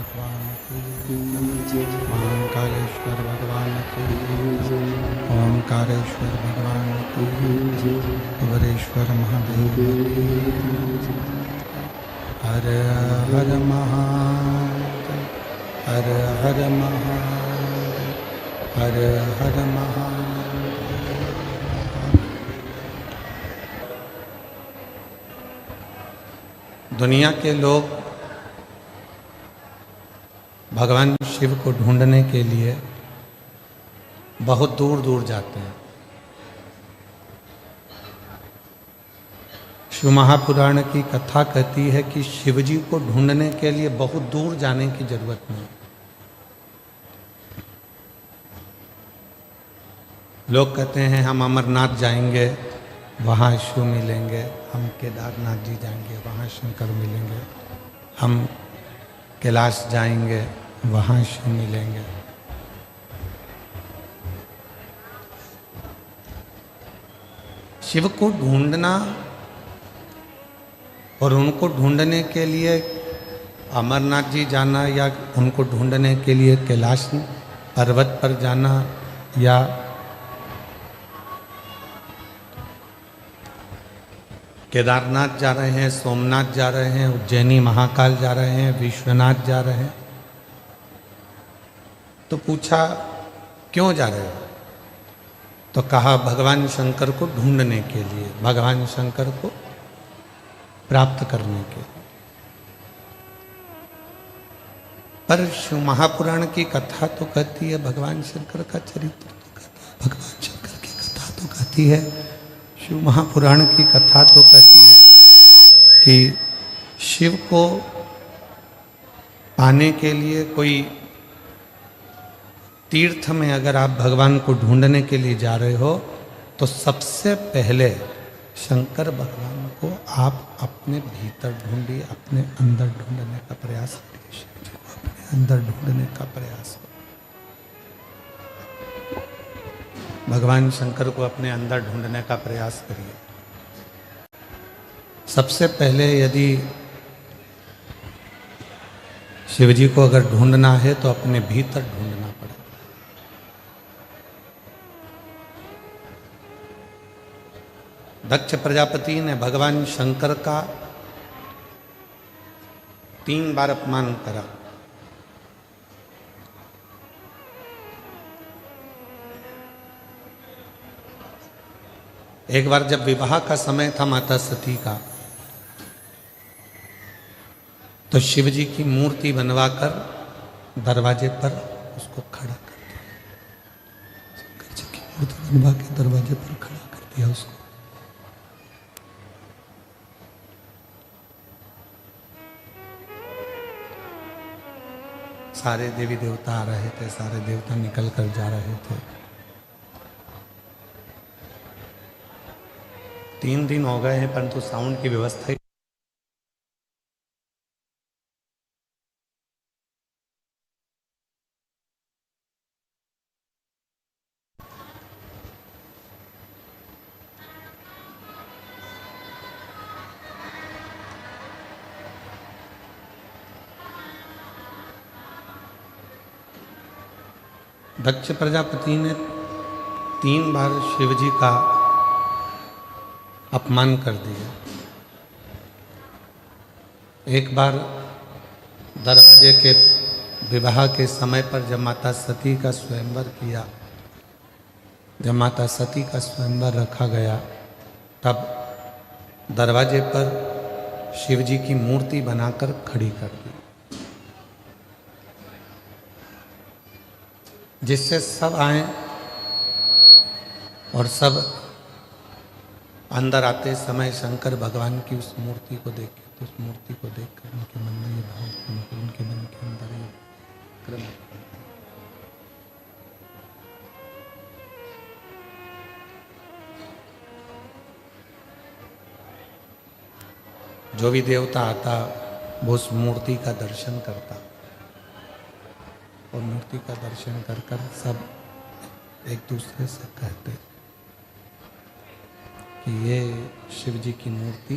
भगवान की महाकालेश्वर भगवान की ओमकारेश्वर भगवान की कुबेरेश्वर महादेव की हर हर महादेव हर हर महादेव हर हर महादेव। दुनिया के लोग भगवान शिव को ढूंढने के लिए बहुत दूर दूर जाते हैं। शिव महापुराण की कथा कहती है कि शिव जी को ढूंढने के लिए बहुत दूर जाने की जरूरत नहीं। लोग कहते हैं हम अमरनाथ जाएंगे, वहाँ शिव मिलेंगे, हम केदारनाथ जी जाएंगे, वहाँ शंकर मिलेंगे, हम कैलाश जाएंगे, वहाँ शिव मिलेंगे। शिव को ढूंढना और उनको ढूंढने के लिए अमरनाथ जी जाना या उनको ढूंढने के लिए कैलाश पर्वत पर जाना या केदारनाथ जा रहे हैं, सोमनाथ जा रहे हैं, उज्जैनी महाकाल जा रहे हैं, विश्वनाथ जा रहे हैं, तो पूछा क्यों जा रहे हो? तो कहा भगवान शंकर को ढूंढने के लिए, भगवान शंकर को प्राप्त करने के लिए। पर शिव महापुराण की कथा तो कहती है, भगवान शंकर का चरित्र तो कहता है, भगवान शंकर की कथा तो कहती है, शिव महापुराण की कथा तो कहती है कि शिव को पाने के लिए कोई तीर्थ में अगर आप भगवान को ढूंढने के लिए जा रहे हो तो सबसे पहले शंकर भगवान को आप अपने भीतर ढूंढिए, अपने अंदर ढूंढने का प्रयास करिए। शिव जी को अपने अंदर ढूंढने का प्रयास करो। भगवान शंकर को अपने अंदर ढूंढने का प्रयास करिए। सबसे पहले यदि शिव जी को अगर ढूंढना है तो अपने भीतर ढूंढना पड़ेगा। दक्ष प्रजापति ने भगवान शंकर का 3 बार अपमान करा। एक बार जब विवाह का समय था माता सती का, तो शिव जी की मूर्ति बनवाकर दरवाजे पर उसको खड़ा कर दिया। शंकर जी की मूर्ति बनवा के दरवाजे पर खड़ा कर दिया उसको। सारे देवी देवता आ रहे थे, सारे देवता निकल कर जा रहे थे। 3 दिन हो गए हैं परंतु साउंड की व्यवस्था ही दक्ष प्रजापति ने 3 बार शिव जी का अपमान कर दिया। एक बार दरवाजे के विवाह के समय पर जब माता सती का स्वयंवर किया, जब माता सती का स्वयंवर रखा गया, तब दरवाजे पर शिव जी की मूर्ति बनाकर खड़ी कर दी, जिससे सब आए और सब अंदर आते समय शंकर भगवान की उस मूर्ति को देखे, तो उस मूर्ति को देखकर उनके मन में ये भाव उत्पन्न हुआ, उनके मन के अंदर ये क्रम। जो भी देवता आता वो उस मूर्ति का दर्शन करता, और मूर्ति का दर्शन कर कर सब एक दूसरे से कहते कि ये शिव जी की मूर्ति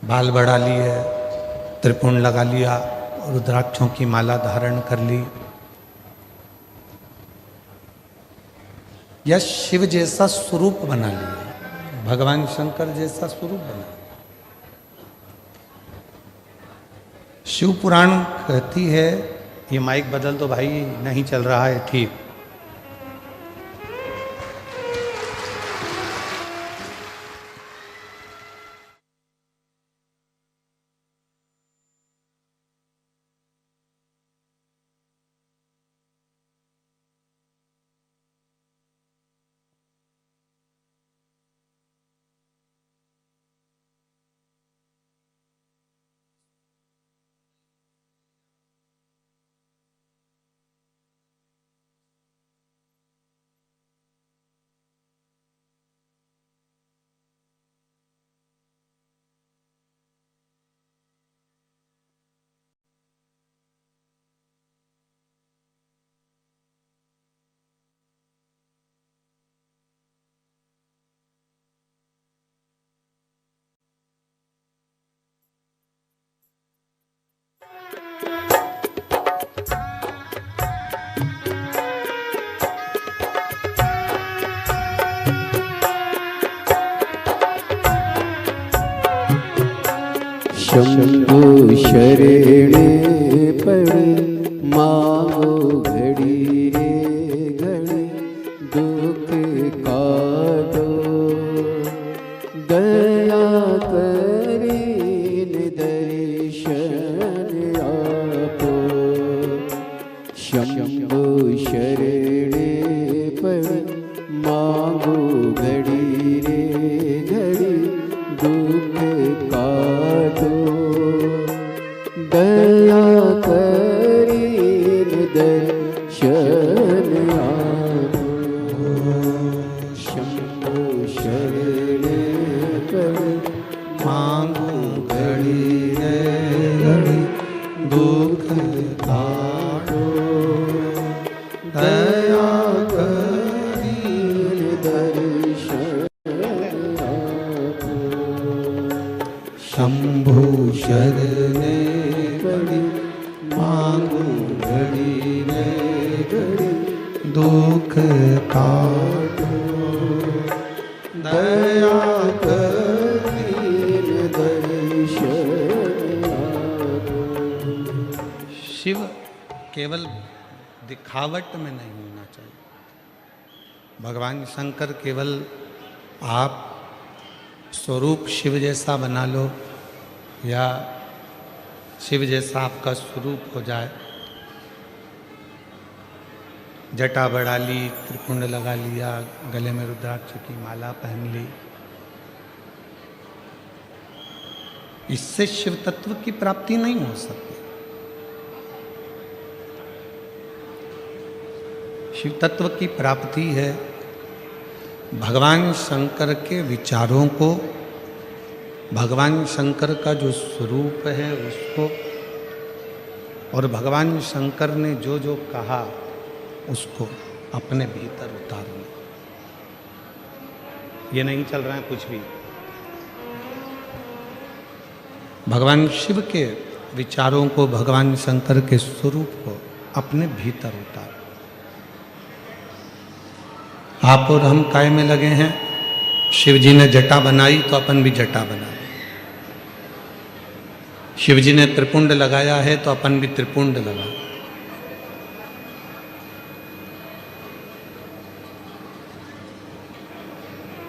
बाल बढ़ा लिए, त्रिपुंड लगा लिया, रुद्राक्षों की माला धारण कर ली, या शिव जैसा स्वरूप बना लिया, भगवान शंकर जैसा स्वरूप बना। शिव पुराण कहती है, ये माइक बदल दो भाई, नहीं चल रहा है ठीक। शंभु शरणे पड़े मांगो घड़ी रे घड़ी, दुख काटो दया करीन दर्शन आपो। शंभु शरणे पड़े मांगो घड़ी रे घड़ी, दुख काटो दया करीन दर्शन आपो। शंभु शरणे पड़े मांगो घड़ी रे घड़ी, दुख काटो दया करीन दर्शन आपो। शंभु शरणे पड़ी मांगो घड़ी रे घड़ी, दुख काटो दया करीन दर्शन आपो। शिव केवल दिखावट में नहीं होना चाहिए। भगवान शंकर केवल आप स्वरूप शिव जैसा बना लो, या शिव जैसा आपका स्वरूप हो जाए, जटा बढ़ा ली, त्रिपुंड लगा लिया, गले में रुद्राक्ष की माला पहन ली, इससे शिव तत्व की प्राप्ति नहीं हो सकती। शिव तत्व की प्राप्ति है भगवान शंकर के विचारों को, भगवान शंकर का जो स्वरूप है उसको, और भगवान शंकर ने जो जो कहा उसको अपने भीतर उतारना। ये नहीं चल रहा है कुछ भी। भगवान शिव के विचारों को, भगवान शंकर के स्वरूप को अपने भीतर उतार। आप और हम काय में लगे हैं? शिव जी ने जटा बनाई तो अपन भी जटा बना लें। शिव जी ने त्रिपुंड लगाया है तो अपन भी त्रिपुंड लगा।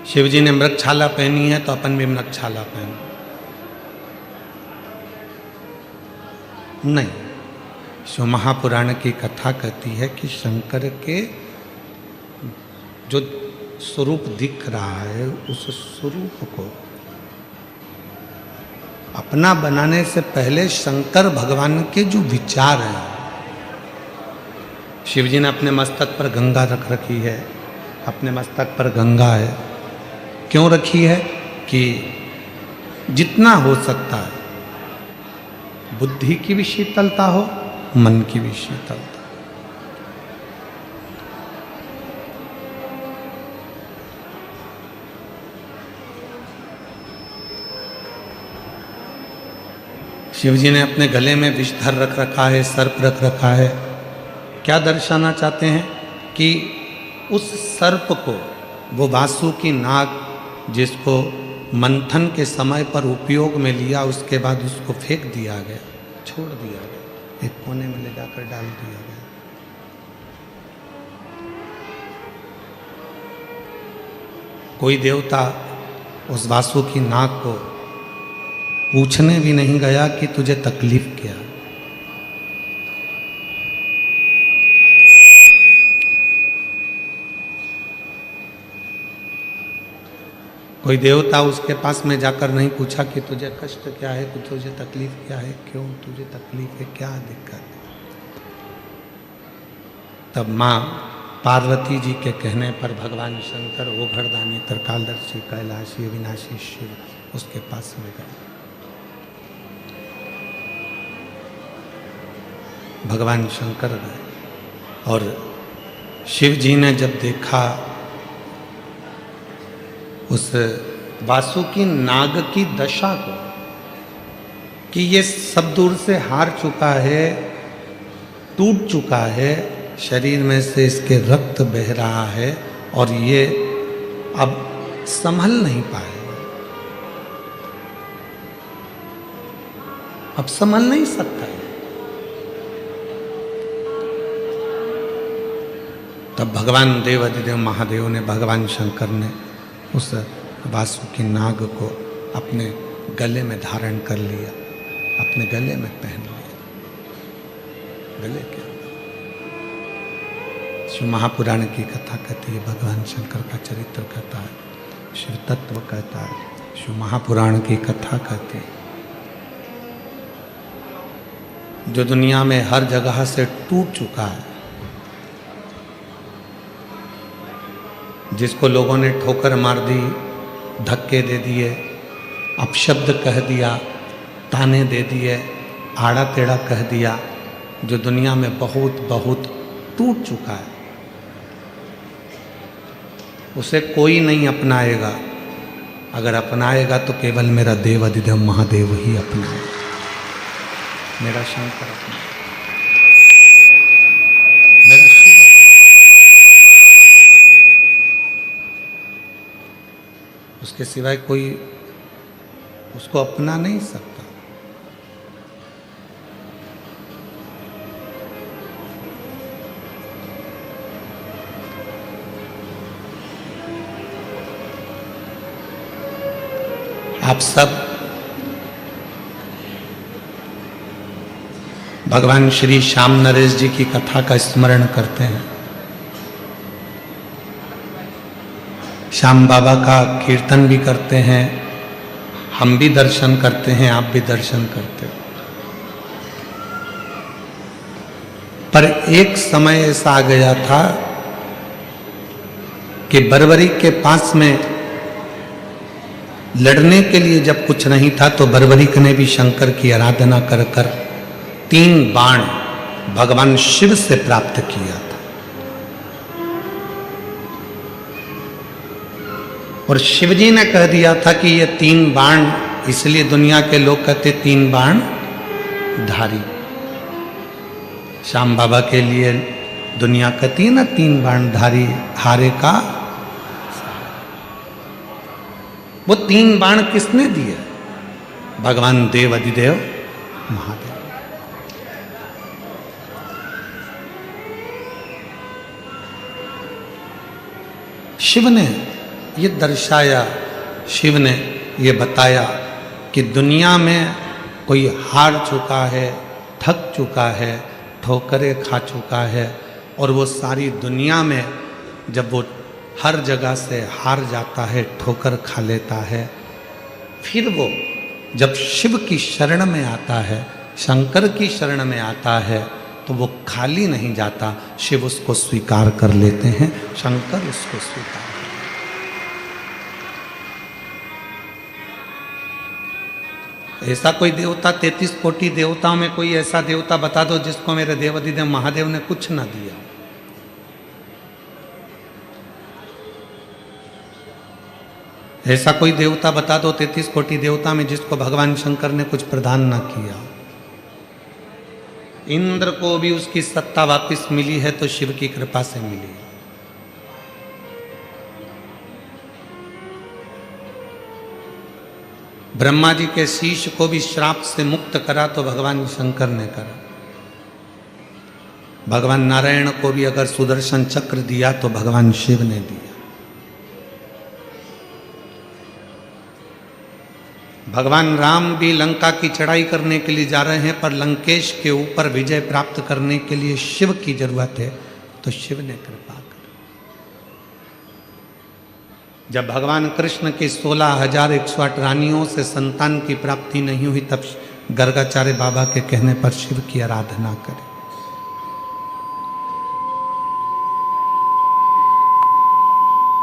शिव जी ने मृगछाला पहनी है तो अपन भी मृगछाला पहन। नहीं, शिव महापुराण की कथा कहती है कि शंकर के जो स्वरूप दिख रहा है उस स्वरूप को अपना बनाने से पहले शंकर भगवान के जो विचार हैं, शिव जी ने अपने मस्तक पर गंगा रख रखी है, अपने मस्तक पर गंगा है। क्यों रखी है? कि जितना हो सकता है बुद्धि की भी शीतलता हो, मन की भी शीतलता। शिव जी ने अपने गले में विषधर रख रखा है, सर्प रख रखा है। क्या दर्शाना चाहते हैं कि उस सर्प को, वो वासुकी नाग जिसको मंथन के समय पर उपयोग में लिया, उसके बाद उसको फेंक दिया गया, छोड़ दिया गया, एक कोने में ले जाकर डाल दिया गया। कोई देवता उस वासुकी नाग को पूछने भी नहीं गया कि तुझे तकलीफ क्या। कोई देवता उसके पास में जाकर नहीं पूछा कि तुझे कष्ट क्या है, तुझे तकलीफ क्या है, क्यों तुझे तकलीफ है, क्या दिक्कत है। तब माँ पार्वती जी के कहने पर भगवान शंकर, वो घरदानी, त्रिकालदर्शी, कैलाशी, अविनाशी शिव उसके पास में गए। भगवान शंकर गए और शिव जी ने जब देखा उस वासुकी नाग की दशा को कि ये सब दूर से हार चुका है, टूट चुका है, शरीर में से इसके रक्त बह रहा है और ये अब संभल नहीं पाएगा, अब संभल नहीं सकता है। तब भगवान देवाधिदेव महादेव ने, भगवान शंकर ने उस वासुकी नाग को अपने गले में धारण कर लिया, अपने गले में पहन लिया। गले के शिव महापुराण की कथा कहती है, भगवान शंकर का चरित्र कहता है, शिव तत्व कहता है, शिव महापुराण की कथा कहती है। जो दुनिया में हर जगह से टूट चुका है, जिसको लोगों ने ठोकर मार दी, धक्के दे दिए, अपशब्द कह दिया, ताने दे दिए, आड़ा टेढ़ा कह दिया, जो दुनिया में बहुत बहुत टूट चुका है, उसे कोई नहीं अपनाएगा। अगर अपनाएगा तो केवल मेरा देव अधिदेव महादेव ही अपनाएगा, मेरा शंकर अपनाएगा, मेरा शिव अपनाएगा। उसके सिवाय कोई उसको अपना नहीं सकता। आप सब भगवान श्री श्याम नरेश जी की कथा का स्मरण करते हैं। श्याम बाबा का कीर्तन भी करते हैं, हम भी दर्शन करते हैं, आप भी दर्शन करते हो। पर एक समय ऐसा आ गया था कि बरबरी के पास में लड़ने के लिए जब कुछ नहीं था तो बरबरीक ने भी शंकर की आराधना कर कर 3 बाण भगवान शिव से प्राप्त किया था। और शिवजी ने कह दिया था कि ये 3 बाण, इसलिए दुनिया के लोग कहते 3 बाण धारी। श्याम बाबा के लिए दुनिया कहती है ना 3 बाण धारी, हारे का। वो 3 बाण किसने दिए? भगवान देव अधिदेव महादेव। शिव ने ये दर्शाया, शिव ने ये बताया कि दुनिया में कोई हार चुका है, थक चुका है, ठोकरें खा चुका है, और वो सारी दुनिया में जब वो हर जगह से हार जाता है, ठोकर खा लेता है, फिर वो जब शिव की शरण में आता है, शंकर की शरण में आता है, तो वो खाली नहीं जाता, शिव उसको स्वीकार कर लेते हैं, शंकर उसको स्वीकार करते हैं। ऐसा कोई देवता, 33 कोटि देवताओं में कोई ऐसा देवता बता दो जिसको मेरे देवाधिदेव महादेव ने कुछ ना दिया। ऐसा कोई देवता बता दो 33 कोटि देवता में जिसको भगवान शंकर ने कुछ प्रदान ना किया। इंद्र को भी उसकी सत्ता वापस मिली है तो शिव की कृपा से मिली है। ब्रह्मा जी के शीश को भी श्राप से मुक्त करा तो भगवान शंकर ने करा। भगवान नारायण को भी अगर सुदर्शन चक्र दिया तो भगवान शिव ने दिया। भगवान राम भी लंका की चढ़ाई करने के लिए जा रहे हैं, पर लंकेश के ऊपर विजय प्राप्त करने के लिए शिव की जरूरत है, तो शिव ने कृपा कर। जब भगवान कृष्ण की 16,108 रानियों से संतान की प्राप्ति नहीं हुई, तब गर्गाचार्य बाबा के कहने पर शिव की आराधना करें।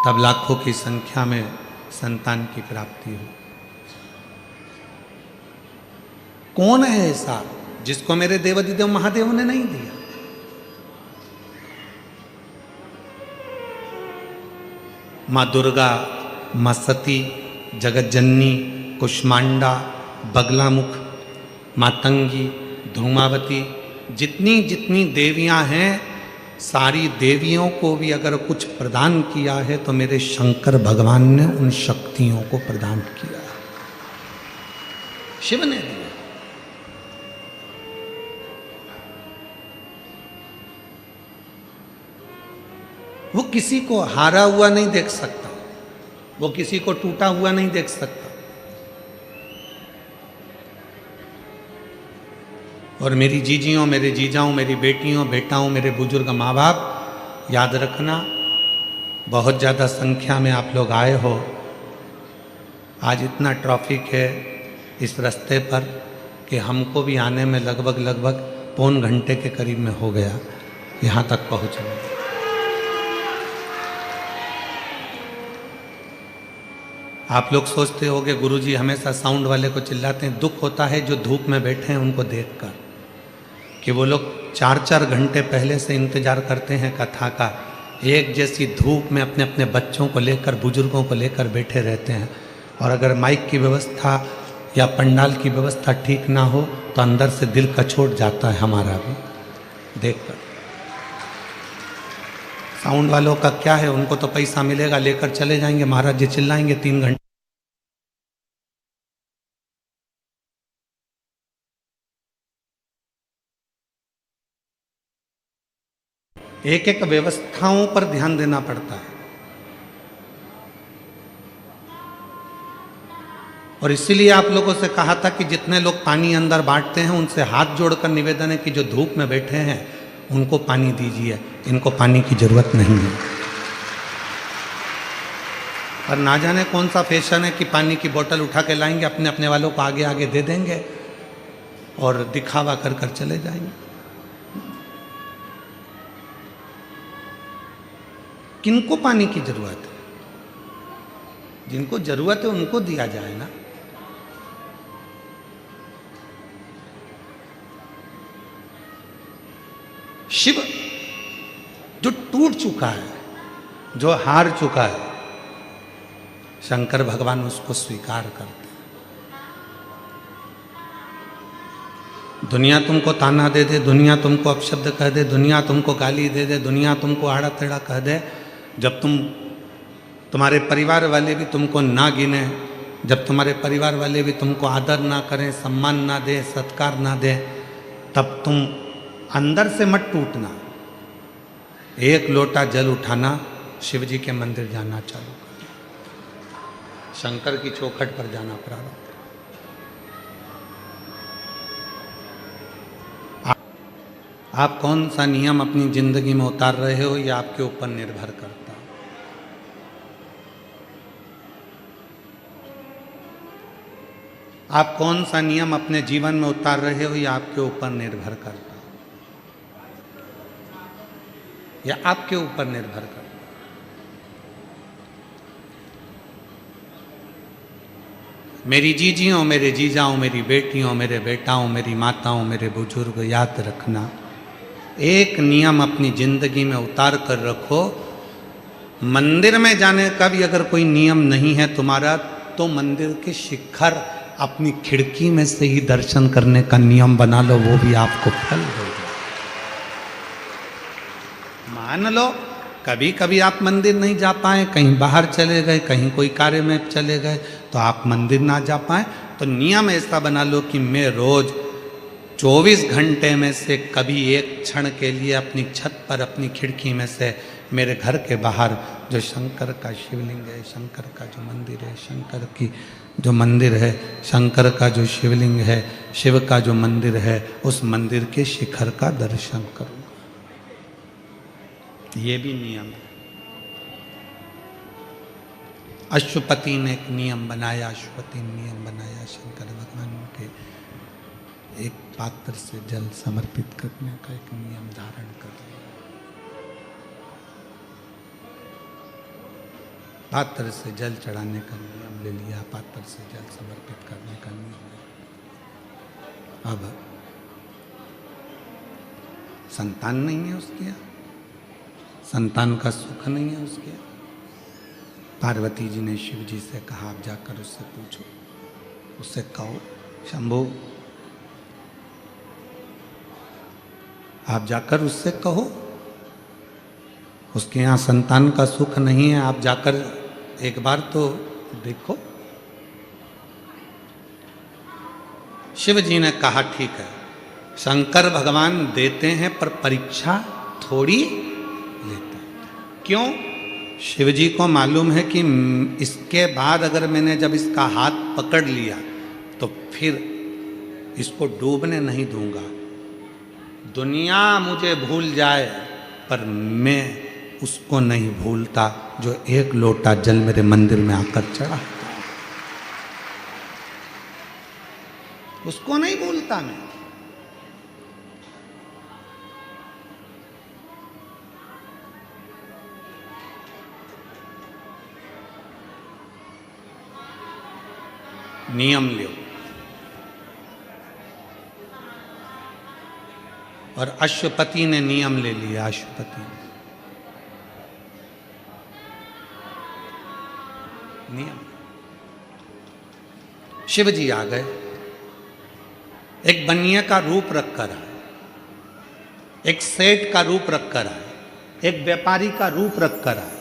तब लाखों की संख्या में संतान की प्राप्ति हुई। कौन है ऐसा जिसको मेरे देवाधिदेव महादेव ने नहीं दिया? मां दुर्गा, मां सती, जगतजननी, कुष्मांडा, बगलामुख, मातंगी, धूमावती, जितनी जितनी देवियां हैं, सारी देवियों को भी अगर कुछ प्रदान किया है तो मेरे शंकर भगवान ने उन शक्तियों को प्रदान किया, शिव ने दिया। वो किसी को हारा हुआ नहीं देख सकता, वो किसी को टूटा हुआ नहीं देख सकता। और मेरी जीजियों, मेरे जीजाओं, मेरी बेटियों, बेटाओं, मेरे बुजुर्ग माँ बाप, याद रखना, बहुत ज़्यादा संख्या में आप लोग आए हो। आज इतना ट्रैफिक है इस रास्ते पर कि हमको भी आने में लगभग पौन घंटे के करीब में हो गया यहाँ तक पहुँचने। आप लोग सोचते होंगे गुरुजी हमेशा साउंड वाले को चिल्लाते हैं। दुख होता है जो धूप में बैठे हैं उनको देखकर, कि वो लोग 4-4 घंटे पहले से इंतजार करते हैं कथा का। एक जैसी धूप में अपने अपने बच्चों को लेकर, बुजुर्गों को लेकर बैठे रहते हैं। और अगर माइक की व्यवस्था या पंडाल की व्यवस्था ठीक ना हो तो अंदर से दिल कचोट जाता है हमारा भी देखकर। साउंड वालों का क्या है, उनको तो पैसा मिलेगा, लेकर चले जाएंगे, महाराज जी चिल्लाएंगे 3 घंटे। एक एक व्यवस्थाओं पर ध्यान देना पड़ता है। और इसीलिए आप लोगों से कहा था कि जितने लोग पानी अंदर बांटते हैं उनसे हाथ जोड़कर निवेदन है कि जो धूप में बैठे हैं उनको पानी दीजिए, इनको पानी की जरूरत नहीं है। और ना जाने कौन सा फैशन है कि पानी की बोतल उठा के लाएंगे, अपने अपने वालों को आगे आगे दे देंगे और दिखावा कर कर चले जाएंगे। किनको पानी की जरूरत है? जिनको जरूरत है उनको दिया जाए ना। शिव जो टूट चुका है, जो हार चुका है, शंकर भगवान उसको स्वीकार करते हैं। दुनिया तुमको ताना दे दे, दुनिया तुमको अपशब्द कह दे, दुनिया तुमको गाली दे दे, दुनिया तुमको आड़ा टेढ़ा कह दे, जब तुम्हारे परिवार वाले भी तुमको ना गिने, जब तुम्हारे परिवार वाले भी तुमको आदर ना करें, सम्मान ना दे, सत्कार ना दे, तब तुम अंदर से मत टूटना। एक लोटा जल उठाना, शिव जी के मंदिर जाना चालू कर, शंकर की चौखट पर जाना प्रारंभ। आप कौन सा नियम अपनी जिंदगी में उतार रहे हो, यह आपके ऊपर निर्भर करता है। आप कौन सा नियम अपने जीवन में उतार रहे हो, यह आपके ऊपर निर्भर करता है, यह आपके ऊपर निर्भर करता है। मेरी जीजियों, मेरे जीजाओं, मेरी बेटियों, मेरे बेटाओं, मेरी माताओं, मेरे बुजुर्ग, याद रखना, एक नियम अपनी जिंदगी में उतार कर रखो मंदिर में जाने का भी अगर कोई नियम नहीं है तुम्हारा, तो मंदिर के शिखर अपनी खिड़की में से ही दर्शन करने का नियम बना लो, वो भी आपको फल देगा। मान लो कभी कभी आप मंदिर नहीं जा पाए, कहीं बाहर चले गए, कहीं कोई कार्य में चले गए, तो आप मंदिर ना जा पाए, तो नियम ऐसा बना लो कि मैं रोज 24 घंटे में से कभी एक क्षण के लिए अपनी छत पर, अपनी खिड़की में से मेरे घर के बाहर जो शंकर का शिवलिंग है, शंकर का जो मंदिर है, शंकर की जो मंदिर है, शंकर का जो शिवलिंग है, शिव का जो मंदिर है, उस मंदिर के शिखर का दर्शन करूंगा। ये भी नियम है। अश्वपति ने एक नियम बनाया, अश्वपति ने नियम बनाया शंकर भगवान के एक पात्र से जल समर्पित करने का एक नियम धारण कर लिया। पात्र से जल चढ़ाने का नियम ले लिया, पात्र से जल समर्पित करने का नियम ले। अब संतान नहीं है उसके यहाँ, संतान का सुख नहीं है उसके यहाँ। पार्वती जी ने शिव जी से कहा, आप जाकर उससे पूछो, उससे कहो शंभू, आप जाकर उससे कहो उसके यहाँ संतान का सुख नहीं है, आप जाकर एक बार तो देखो। शिव जी ने कहा ठीक है, शंकर भगवान देते हैं पर परीक्षा थोड़ी लेते हैं। क्यों? शिव जी को मालूम है कि इसके बाद अगर मैंने जब इसका हाथ पकड़ लिया तो फिर इसको डूबने नहीं दूंगा। दुनिया मुझे भूल जाए पर मैं उसको नहीं भूलता जो एक लोटा जल मेरे मंदिर में आकर चढ़ा, उसको नहीं भूलता मैं। नियम लो। और अश्वपति ने नियम ले लिया, अश्वपति ने नियम। शिव जी आ गए, एक बनिया का रूप रखकर आए, एक सेठ का रूप रखकर आए, एक व्यापारी का रूप रखकर आए,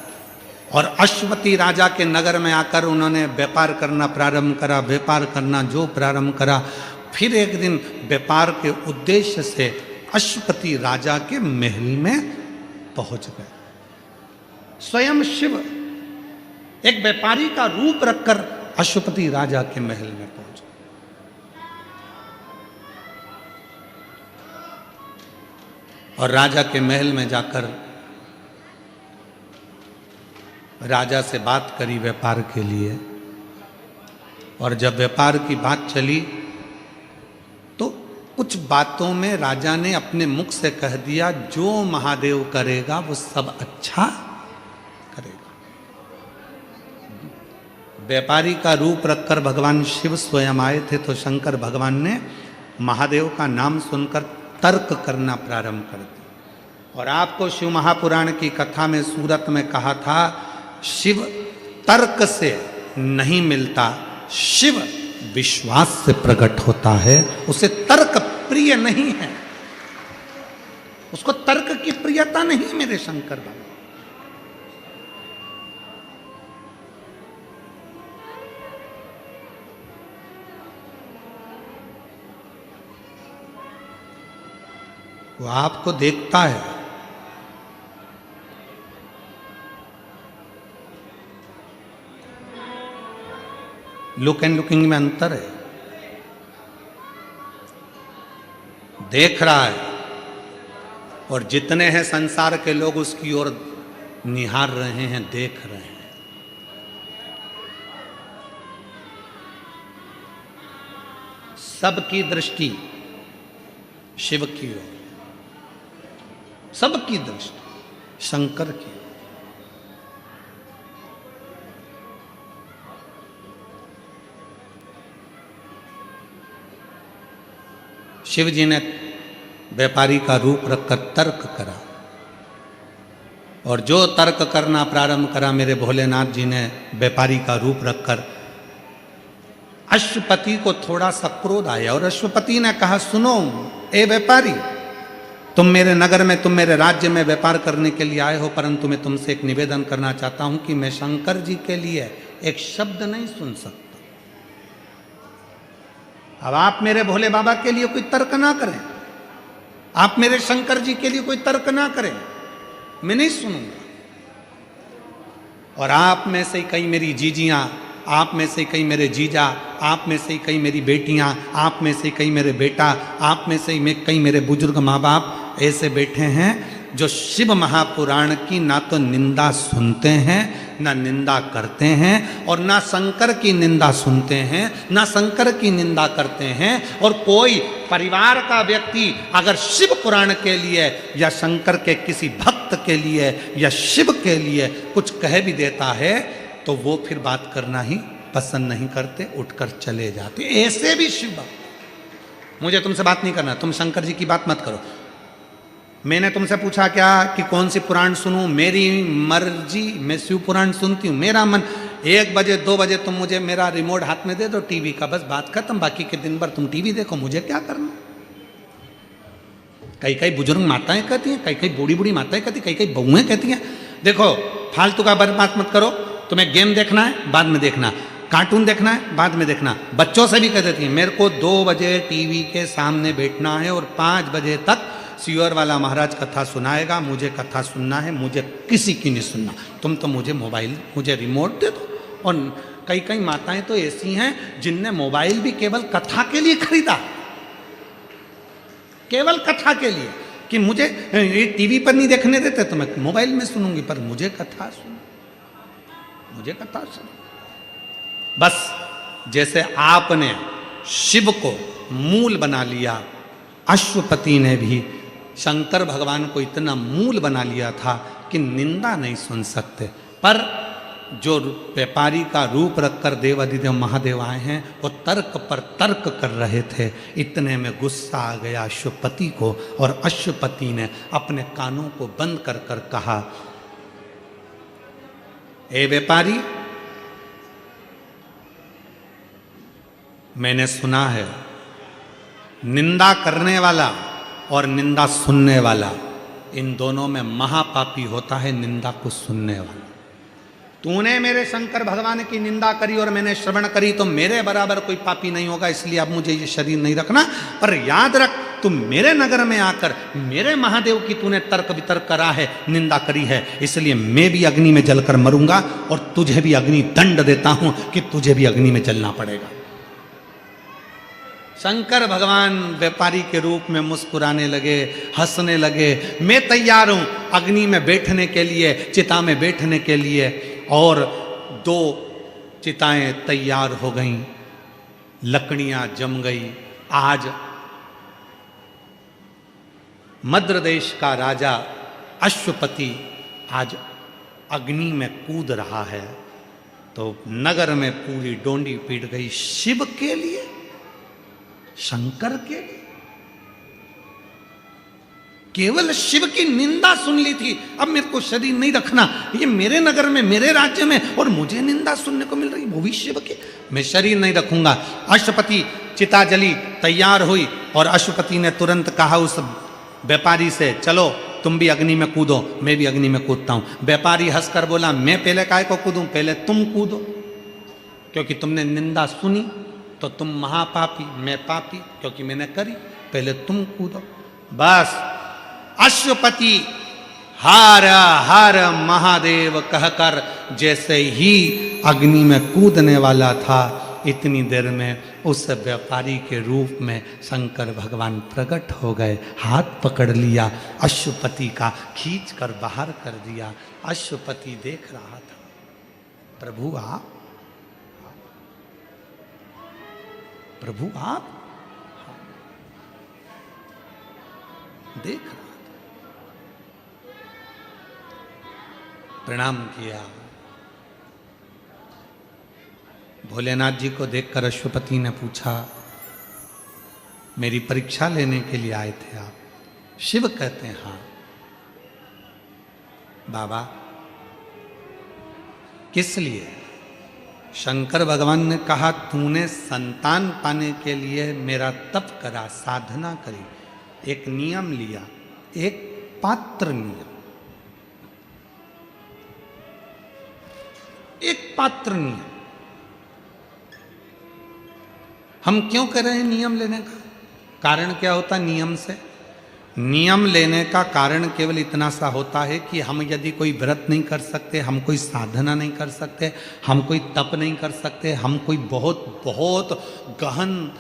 और अश्वपति राजा के नगर में आकर उन्होंने व्यापार करना प्रारंभ करा। व्यापार करना जो प्रारंभ करा, फिर एक दिन व्यापार के उद्देश्य से अश्वपति राजा के महल में पहुंच गए। स्वयं शिव एक व्यापारी का रूप रखकर अश्वपति राजा के महल में पहुंच गए। और राजा के महल में जाकर राजा से बात करी व्यापार के लिए। और जब व्यापार की बात चली तो कुछ बातों में राजा ने अपने मुख से कह दिया, जो महादेव करेगा वो सब अच्छा करेगा। व्यापारी का रूप रखकर भगवान शिव स्वयं आए थे, तो शंकर भगवान ने महादेव का नाम सुनकर तर्क करना प्रारंभ कर दिया। और आपको शिव महापुराण की कथा में सूरत में कहा था, शिव तर्क से नहीं मिलता, शिव विश्वास से प्रकट होता है। उसे तर्क प्रिय नहीं है, उसको तर्क की प्रियता नहीं मेरे शंकर बाबा। वो आपको देखता है, लुक एंड लुकिंग में अंतर है। देख रहा है, और जितने हैं संसार के लोग उसकी ओर निहार रहे हैं, देख रहे हैं। सबकी दृष्टि शिव की ओर, सबकी दृष्टि शंकर की ओर। शिव जी ने व्यापारी का रूप रखकर तर्क करा, और जो तर्क करना प्रारंभ करा मेरे भोलेनाथ जी ने व्यापारी का रूप रखकर, अश्वपति को थोड़ा सा क्रोध आया और अश्वपति ने कहा, सुनो ए व्यापारी, तुम मेरे नगर में, तुम मेरे राज्य में व्यापार करने के लिए आए हो, परंतु मैं तुमसे एक निवेदन करना चाहता हूं कि मैं शंकर जी के लिए एक शब्द नहीं सुन सकता। अब आप मेरे भोले बाबा के लिए कोई तर्क ना करें, आप मेरे शंकर जी के लिए कोई तर्क ना करें, मैं नहीं सुनूंगा। और आप में से कई मेरी जीजियां, आप में से कई मेरे जीजा, आप में से कई मेरी बेटियां, आप में से कई मेरे बेटा, आप में से कई मेरे बुजुर्ग माँ बाप ऐसे बैठे हैं जो शिव महापुराण की ना तो निंदा सुनते हैं, ना निंदा करते हैं, और ना शंकर की निंदा सुनते हैं, ना शंकर की निंदा करते हैं। और कोई परिवार का व्यक्ति अगर शिव पुराण के लिए या शंकर के किसी भक्त के लिए या शिव के लिए कुछ कह भी देता है तो वो फिर बात करना ही पसंद नहीं करते, उठकर चले जाते। ऐसे भी शिव भक्त, मुझे तुमसे बात नहीं करना, तुम शंकर जी की बात मत करो। मैंने तुमसे पूछा क्या कि कौन सी पुराण सुनूं, मेरी मर्जी, मैं शिव पुराण सुनती हूँ, मेरा मन। 1 बजे 2 बजे तुम मुझे मेरा रिमोट हाथ में दे दो टीवी का, बस बात खत्म। बाकी के दिन भर तुम टीवी देखो, मुझे क्या करना। कई कई बुजुर्ग माताएं कहती हैं, कई कई बूढ़ी बूढ़ी माताएं कहती, कई कई बहुएं कहती हैं, देखो फालतू का बात मत करो, तुम्हें गेम देखना है बाद में देखना, कार्टून देखना है बाद में देखना। बच्चों से भी कह देती हैं, मेरे को 2 बजे टीवी के सामने बैठना है और 5 बजे तक सियोर वाला महाराज कथा सुनाएगा, मुझे कथा सुनना है, मुझे किसी की नहीं सुनना। तुम तो मुझे मोबाइल, मुझे रिमोट दे दो। और कई कई माताएं तो ऐसी हैं जिनने मोबाइल भी केवल कथा के लिए खरीदा, केवल कथा के लिए, कि मुझे ये टीवी पर नहीं देखने देते तो मैं मोबाइल में सुनूंगी, पर मुझे कथा सुन, मुझे कथा सुन। बस जैसे आपने शिव को मूल बना लिया, अश्वपति ने भी शंकर भगवान को इतना मूल बना लिया था कि निंदा नहीं सुन सकते। पर जो व्यापारी का रूप रखकर देवाधिदेव महादेव आए हैं वो तर्क पर तर्क कर रहे थे। इतने में गुस्सा आ गया अश्वपति को, और अश्वपति ने अपने कानों को बंद कर कर कहा, ए व्यापारी, मैंने सुना है निंदा करने वाला और निंदा सुनने वाला, इन दोनों में महापापी होता है निंदा को सुनने वाला। तूने मेरे शंकर भगवान की निंदा करी और मैंने श्रवण करी, तो मेरे बराबर कोई पापी नहीं होगा, इसलिए अब मुझे ये शरीर नहीं रखना। पर याद रख, तुम मेरे नगर में आकर मेरे महादेव की तूने तर्क वितर्क करा है, निंदा करी है, इसलिए मैं भी अग्नि में जलकर मरूंगा और तुझे भी अग्नि दंड देता हूं कि तुझे भी अग्नि में जलना पड़ेगा। शंकर भगवान व्यापारी के रूप में मुस्कुराने लगे, हंसने लगे। मैं तैयार हूं अग्नि में बैठने के लिए, चिता में बैठने के लिए। और 2 चिताएं तैयार हो गईं, लकड़ियां जम गई। आज मद्र देश का राजा अश्वपति आज अग्नि में कूद रहा है, तो नगर में पूरी डोंडी पीट गई। शिव के लिए, शंकर के लिए, केवल शिव की निंदा सुन ली थी। अब मेरे को शरीर नहीं रखना, ये मेरे नगर में, मेरे राज्य में, और मुझे निंदा सुनने को मिल रही, वो भी शिव की, मैं शरीर नहीं रखूंगा। अश्वपति, चिता जली, तैयार हुई, और अश्वपति ने तुरंत कहा उस व्यापारी से, चलो तुम भी अग्नि में कूदो, मैं भी अग्नि में कूदता हूं। व्यापारी हंसकर बोला, मैं पहले काय को कूदूं, पहले तुम कूदो, क्योंकि तुमने निंदा सुनी तो तुम महापापी, मैं पापी क्योंकि मैंने करी, पहले तुम कूदो। बस अश्वपति हर हर महादेव कहकर जैसे ही अग्नि में कूदने वाला था, इतनी देर में उस व्यापारी के रूप में शंकर भगवान प्रकट हो गए। हाथ पकड़ लिया अश्वपति का, खींच कर बाहर कर दिया। अश्वपति देख रहा था, प्रभु आप, प्रभु आप, देख रहा था, प्रणाम किया। भोलेनाथ जी को देखकर अश्वपति ने पूछा, मेरी परीक्षा लेने के लिए आए थे आप? शिव कहते हैं हाँ। बाबा किस लिए? शंकर भगवान ने कहा तूने संतान पाने के लिए मेरा तप करा, साधना करी, एक नियम लिया, एक पात्र नियम, एक पात्र नियम। हम क्यों कर रहे हैं नियम लेने का? कारण क्या होता है नियम से? नियम लेने का कारण केवल इतना सा होता है कि हम यदि कोई व्रत नहीं कर सकते, हम कोई साधना नहीं कर सकते, हम कोई तप नहीं कर सकते, हम कोई बहुत बहुत गहन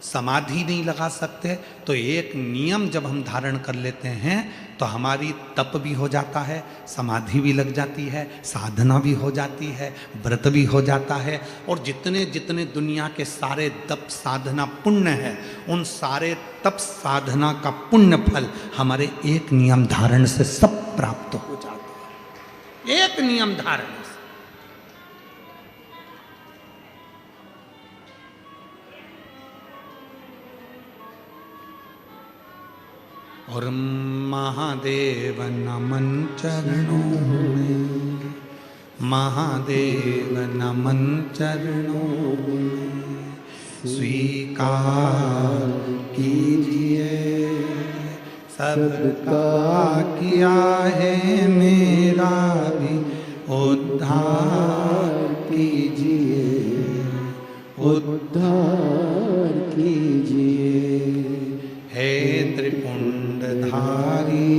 समाधि नहीं लगा सकते, तो एक नियम जब हम धारण कर लेते हैं तो हमारी तप भी हो जाता है, समाधि भी लग जाती है, साधना भी हो जाती है, व्रत भी हो जाता है, और जितने जितने दुनिया के सारे तप साधना पुण्य है, उन सारे तप साधना का पुण्य फल हमारे एक नियम धारण से सब प्राप्त हो जाता है। एक नियम धारण से। और महादेव नमन चरणों में, महादेव नमन चरणों में, स्वीकार कीजिए सबका किया है मेरा भी उद्धार कीजिए, उद्धार कीजिए। हे त्रिपुंडधारी,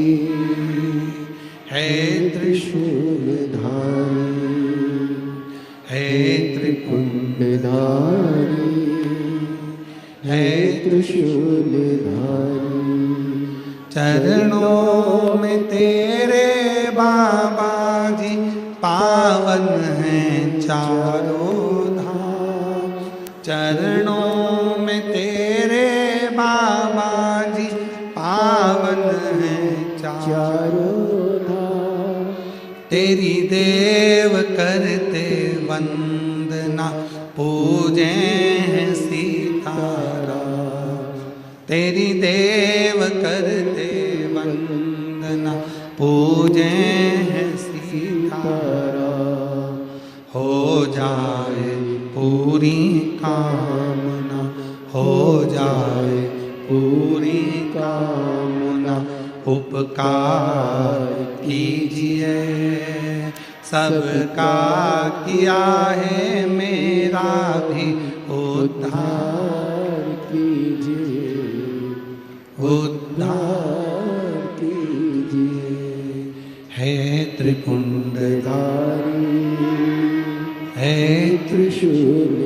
हे त्रिशूलधारी, हे त्रिपुंडधारी, हे त्रिशूलधारी। चरणों में तेरे बाबा जी पावन हैं चारों धाम, चरणों में तेरे बाबा जी पावन हैं चारों धाम। तेरी देव करते वंदना, पूजे हैं सीताराम, तेरी देव करते वंदना, पूजे हैं सीताराम। हो जाए पूरी कामना, हो जाए पूरी कामना, उपकार कीजिए सबका किया है मेरा भी उद्धार कीजिए, उद्धार कीजिए। हे त्रिपुंडधारी, हे त्रिशूलधारी।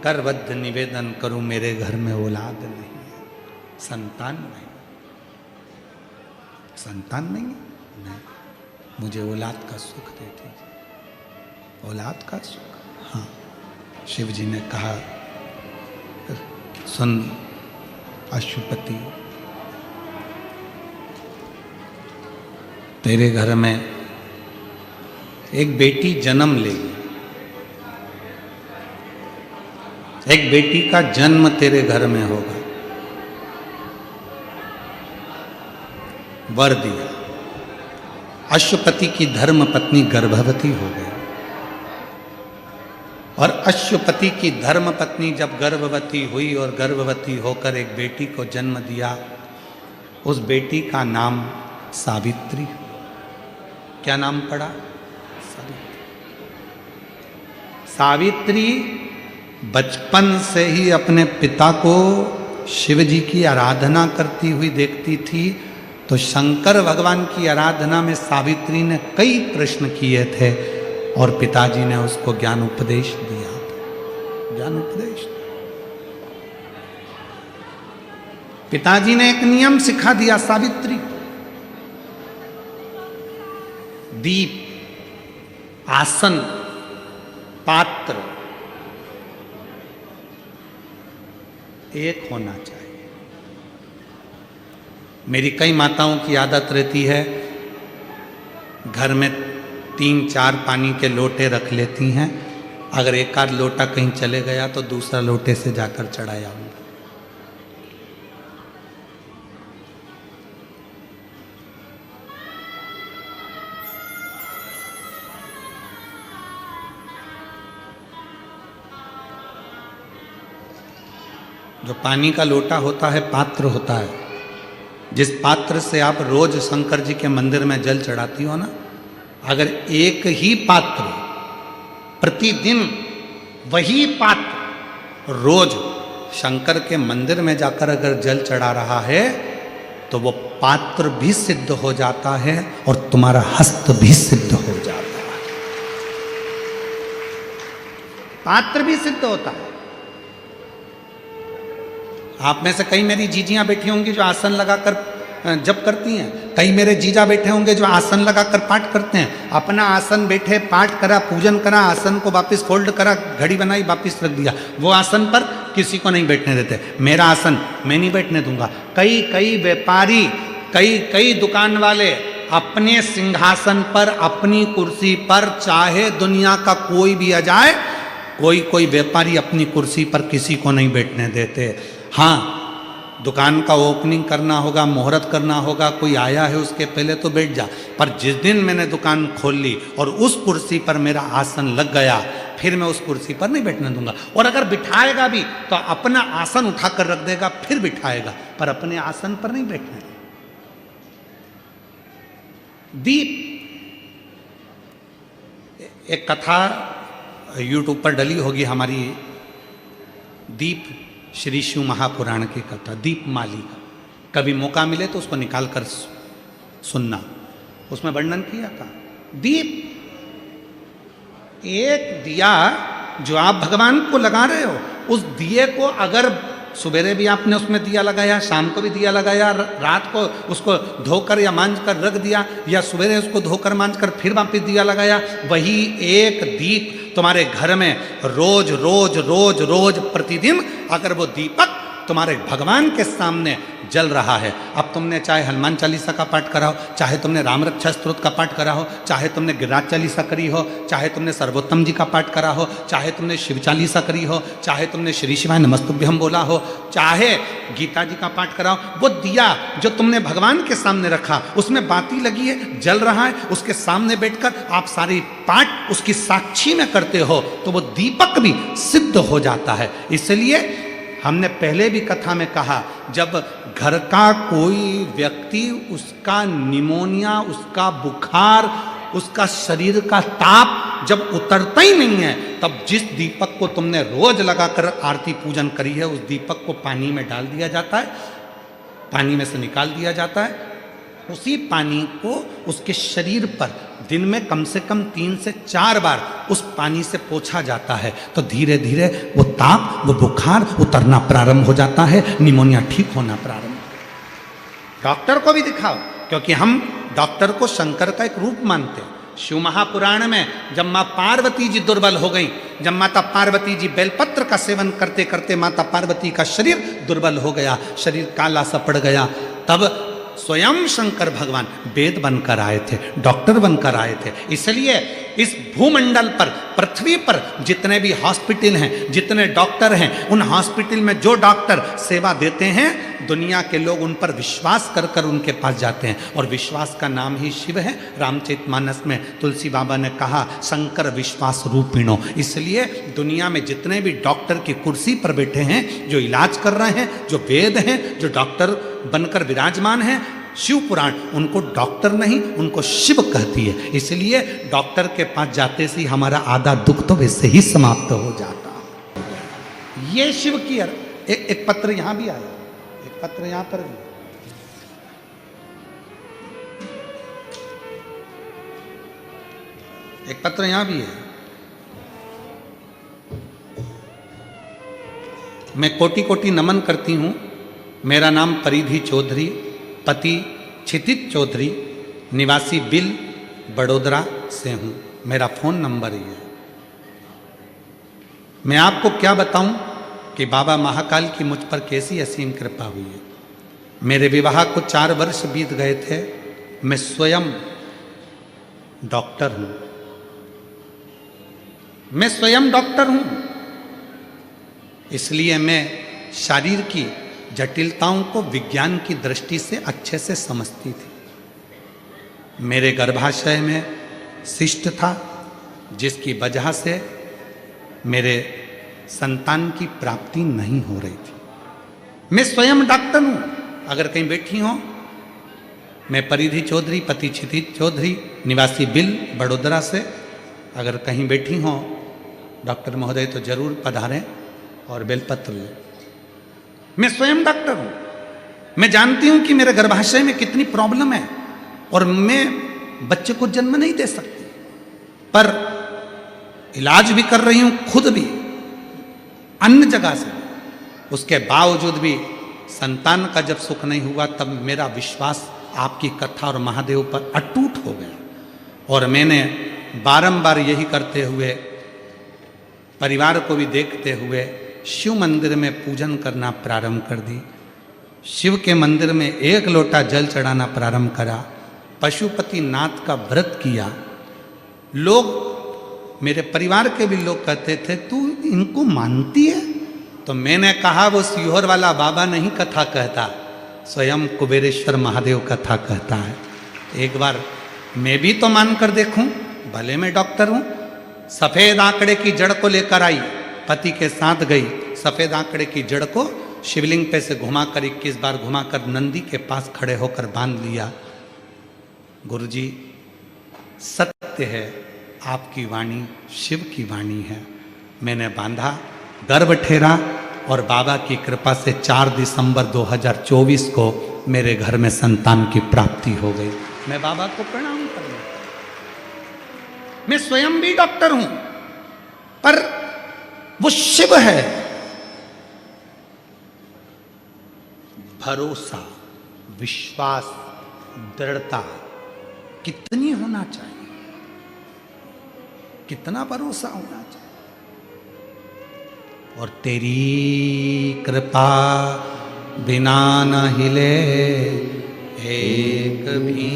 करबद्ध निवेदन करूं मेरे घर में औलाद नहीं है, संतान नहीं, संतान नहीं है, नहीं, मुझे औलाद का सुख दे दीजिए, औलाद का सुख। हाँ, शिव जी ने कहा सुन अशुपति, तेरे घर में एक बेटी जन्म लेगी, एक बेटी का जन्म तेरे घर में होगा। वर दिया। अश्वपति की धर्म पत्नी गर्भवती हो गई, और अश्वपति की धर्म पत्नी जब गर्भवती हुई और गर्भवती होकर एक बेटी को जन्म दिया, उस बेटी का नाम सावित्री। क्या नाम पड़ा? सावित्री। सावित्री बचपन से ही अपने पिता को शिव जी की आराधना करती हुई देखती थी, तो शंकर भगवान की आराधना में सावित्री ने कई प्रश्न किए थे और पिताजी ने उसको ज्ञान उपदेश दिया, ज्ञान उपदेश। पिताजी ने एक नियम सिखा दिया सावित्री को, दीप, आसन, पात्र एक होना चाहिए। मेरी कई माताओं की आदत रहती है, घर में 3-4 पानी के लोटे रख लेती हैं, अगर एक आध लोटा कहीं चले गया तो दूसरा लोटे से जाकर चढ़ाया आऊंगा। जो पानी का लोटा होता है, पात्र होता है, जिस पात्र से आप रोज शंकर जी के मंदिर में जल चढ़ाती हो ना, अगर एक ही पात्र प्रतिदिन वही पात्र रोज शंकर के मंदिर में जाकर अगर जल चढ़ा रहा है तो वो पात्र भी सिद्ध हो जाता है और तुम्हारा हस्त भी सिद्ध हो जाता है। पात्र भी सिद्ध होता है। आप में से कई मेरी जीजियां बैठी होंगी जो आसन लगाकर जप करती हैं, कई मेरे जीजा बैठे होंगे जो आसन लगाकर पाठ करते हैं। अपना आसन बैठे, पाठ करा, पूजन करा, आसन को वापस फोल्ड करा, घड़ी बनाई, वापस रख दिया। वो आसन पर किसी को नहीं बैठने देते। मेरा आसन मैं नहीं बैठने दूंगा। कई व्यापारी, कई दुकान वाले अपने सिंहासन पर, अपनी कुर्सी पर, चाहे दुनिया का कोई भी आ जाए, कोई व्यापारी अपनी कुर्सी पर किसी को नहीं बैठने देते। हाँ, दुकान का ओपनिंग करना होगा, मुहूर्त करना होगा, कोई आया है उसके पहले तो बैठ जा। पर जिस दिन मैंने दुकान खोल ली और उस कुर्सी पर मेरा आसन लग गया, फिर मैं उस कुर्सी पर नहीं बैठने दूंगा। और अगर बिठाएगा भी तो अपना आसन उठाकर रख देगा, फिर बिठाएगा, पर अपने आसन पर नहीं बैठने देगा। दीप, एक कथा यूट्यूब पर डली होगी हमारी, दीप श्री शिव महापुराण की कथा, दीप माली का। कभी मौका मिले तो उसको निकाल कर सुनना, उसमें वर्णन किया था। दीप, एक दिया जो आप भगवान को लगा रहे हो, उस दिए को अगर सवेरे भी आपने उसमें दिया लगाया, शाम को भी दिया लगाया, रात को उसको धोकर या मांझ कर रख दिया, या सवेरे उसको धोकर मांझ कर फिर वापस दिया लगाया, वही एक दीप तुम्हारे घर में रोज रोज रोज रोज प्रतिदिन अगर वो दीपक तुम्हारे भगवान के सामने जल रहा है। अब तुमने चाहे हनुमान चालीसा का पाठ करा हो, चाहे तुमने राम रक्षा स्तोत्र का पाठ करा हो, चाहे तुमने गिरिराज चालीसा करी हो, चाहे तुमने सर्वोत्तम जी का पाठ करा हो, चाहे तुमने शिव चालीसा करी हो, चाहे तुमने श्री शिवाय नमस्तुभ्यम बोला हो, चाहे गीता जी का पाठ करा हो, वो दिया जो तुमने भगवान के सामने रखा, उसमें बाती लगी है, जल रहा है, उसके सामने बैठकर आप सारी पाठ उसकी साक्षी में करते हो, तो वो दीपक भी सिद्ध हो जाता है। इसलिए हमने पहले भी कथा में कहा, जब घर का कोई व्यक्ति, उसका निमोनिया, उसका बुखार, उसका शरीर का ताप जब उतरता ही नहीं है, तब जिस दीपक को तुमने रोज लगाकर आरती पूजन करी है, उस दीपक को पानी में डाल दिया जाता है, पानी में से निकाल दिया जाता है। उसी पानी को उसके शरीर पर दिन में कम से कम 3 से 4 बार उस पानी से पोंछा जाता है, तो धीरे धीरे वो ताप, वो बुखार उतरना प्रारंभ हो जाता है, निमोनिया ठीक होना प्रारंभ। डॉक्टर को भी दिखाओ, क्योंकि हम डॉक्टर को शंकर का एक रूप मानते हैं। शिव महापुराण में जब माँ पार्वती जी दुर्बल हो गई, जब माता पार्वती जी बेलपत्र का सेवन करते करते माता पार्वती का शरीर दुर्बल हो गया, शरीर काला सा पड़ गया, तब स्वयं शंकर भगवान वेद बनकर आए थे, डॉक्टर बनकर आए थे। इसलिए इस भूमंडल पर, पृथ्वी पर जितने भी हॉस्पिटल हैं, जितने डॉक्टर हैं, उन हॉस्पिटल में जो डॉक्टर सेवा देते हैं, दुनिया के लोग उन पर विश्वास कर कर उनके पास जाते हैं, और विश्वास का नाम ही शिव है। रामचरितमानस में तुलसी बाबा ने कहा, शंकर विश्वास रूपिणो। इसलिए दुनिया में जितने भी डॉक्टर की कुर्सी पर बैठे हैं, जो इलाज कर रहे हैं, जो वेद हैं, जो डॉक्टर बनकर विराजमान हैं, शिव पुराण उनको डॉक्टर नहीं, उनको शिव कहती है। इसलिए डॉक्टर के पास जाते से हमारा आधा दुख तो वैसे ही समाप्त हो जाता। ये शिव की एक पत्र यहां भी आया, एक पत्र यहां पर भी, एक पत्र यहां भी है। मैं कोटि कोटि नमन करती हूं। मेरा नाम परिधि चौधरी, पति क्षितिज चौधरी, निवासी बिल, बड़ोदरा से हूँ। मेरा फ़ोन नंबर ये है। मैं आपको क्या बताऊं कि बाबा महाकाल की मुझ पर कैसी असीम कृपा हुई है। मेरे विवाह को 4 वर्ष बीत गए थे। मैं स्वयं डॉक्टर हूँ, मैं स्वयं डॉक्टर हूँ। इसलिए मैं शरीर की जटिलताओं को विज्ञान की दृष्टि से अच्छे से समझती थी। मेरे गर्भाशय में शिष्ट था, जिसकी वजह से मेरे संतान की प्राप्ति नहीं हो रही थी। मैं स्वयं डॉक्टर हूं। अगर कहीं बैठी हो, मैं परिधि चौधरी, पति क्षितिज चौधरी, निवासी बिल, बड़ोदरा से, अगर कहीं बैठी हो डॉक्टर महोदय तो जरूर पधारें और बेलपत्र लें। मैं स्वयं डॉक्टर हूं। मैं जानती हूं कि मेरे गर्भाशय में कितनी प्रॉब्लम है और मैं बच्चे को जन्म नहीं दे सकती, पर इलाज भी कर रही हूं खुद भी, अन्य जगह से। उसके बावजूद भी संतान का जब सुख नहीं हुआ तब मेरा विश्वास आपकी कथा और महादेव पर अटूट हो गया। और मैंने बारंबार यही करते हुए, परिवार को भी देखते हुए शिव मंदिर में पूजन करना प्रारंभ कर दी। शिव के मंदिर में 1 लोटा जल चढ़ाना प्रारंभ करा। पशुपति नाथ का व्रत किया। लोग, मेरे परिवार के भी लोग कहते थे तू इनको मानती है? तो मैंने कहा वो सीहोर वाला बाबा नहीं कथा कहता, स्वयं कुबेरेश्वर महादेव कथा कहता है। एक बार मैं भी तो मान कर देखूं, भले मैं डॉक्टर हूं। सफेद आंकड़े की जड़ को लेकर आई, पति के साथ गई, सफेद आंकड़े की जड़ को शिवलिंग पे से घुमाकर 21 बार घुमाकर नंदी के पास खड़े होकर बांध लिया। गुरुजी, सत्य है, आपकी वाणी शिव की वाणी है। मैंने बांधा, गर्भ ठहरा और बाबा की कृपा से 4 दिसंबर 2024 को मेरे घर में संतान की प्राप्ति हो गई। मैं बाबा को प्रणाम कर रहा हूं। मैं स्वयं भी डॉक्टर हूं, पर वो शिव है। भरोसा, विश्वास, दृढ़ता कितनी होना चाहिए, कितना भरोसा होना चाहिए। और तेरी कृपा बिना न हिले एक भी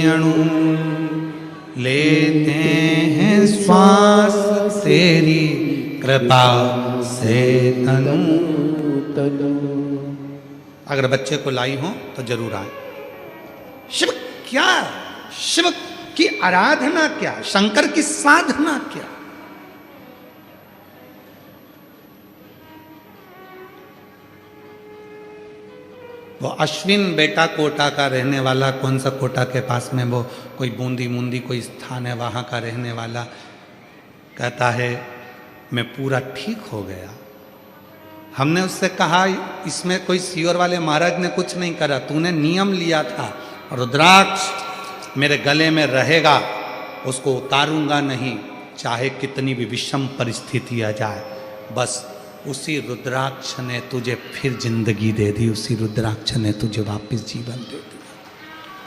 अणु, लेते हैं श्वास तेरी कृपा से तनु तनु। अगर बच्चे को लाई हो तो जरूर आए। शिव क्या, शिव की आराधना क्या, शंकर की साधना क्या। वो अश्विन बेटा कोटा का रहने वाला, कौन सा कोटा के पास में वो कोई बूंदी मुंदी कोई स्थान है, वहां का रहने वाला कहता है मैं पूरा ठीक हो गया। हमने उससे कहा इसमें कोई सीहोर वाले महाराज ने कुछ नहीं करा, तूने नियम लिया था रुद्राक्ष मेरे गले में रहेगा, उसको उतारूंगा नहीं, चाहे कितनी भी विषम परिस्थिति आ जाए। बस उसी रुद्राक्ष ने तुझे फिर जिंदगी दे दी, उसी रुद्राक्ष ने तुझे वापस जीवन दे दिया,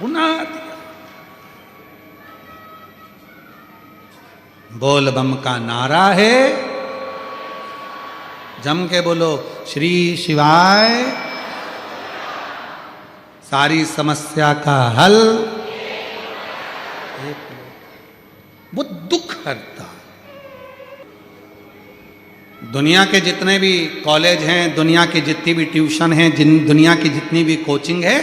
पुनः दिया। बोल बम का नारा है, जम के बोलो श्री शिवाय, सारी समस्या का हल वो दुख हरता। दुनिया के जितने भी कॉलेज हैं, दुनिया की जितनी भी ट्यूशन हैं, दुनिया की जितनी भी कोचिंग है,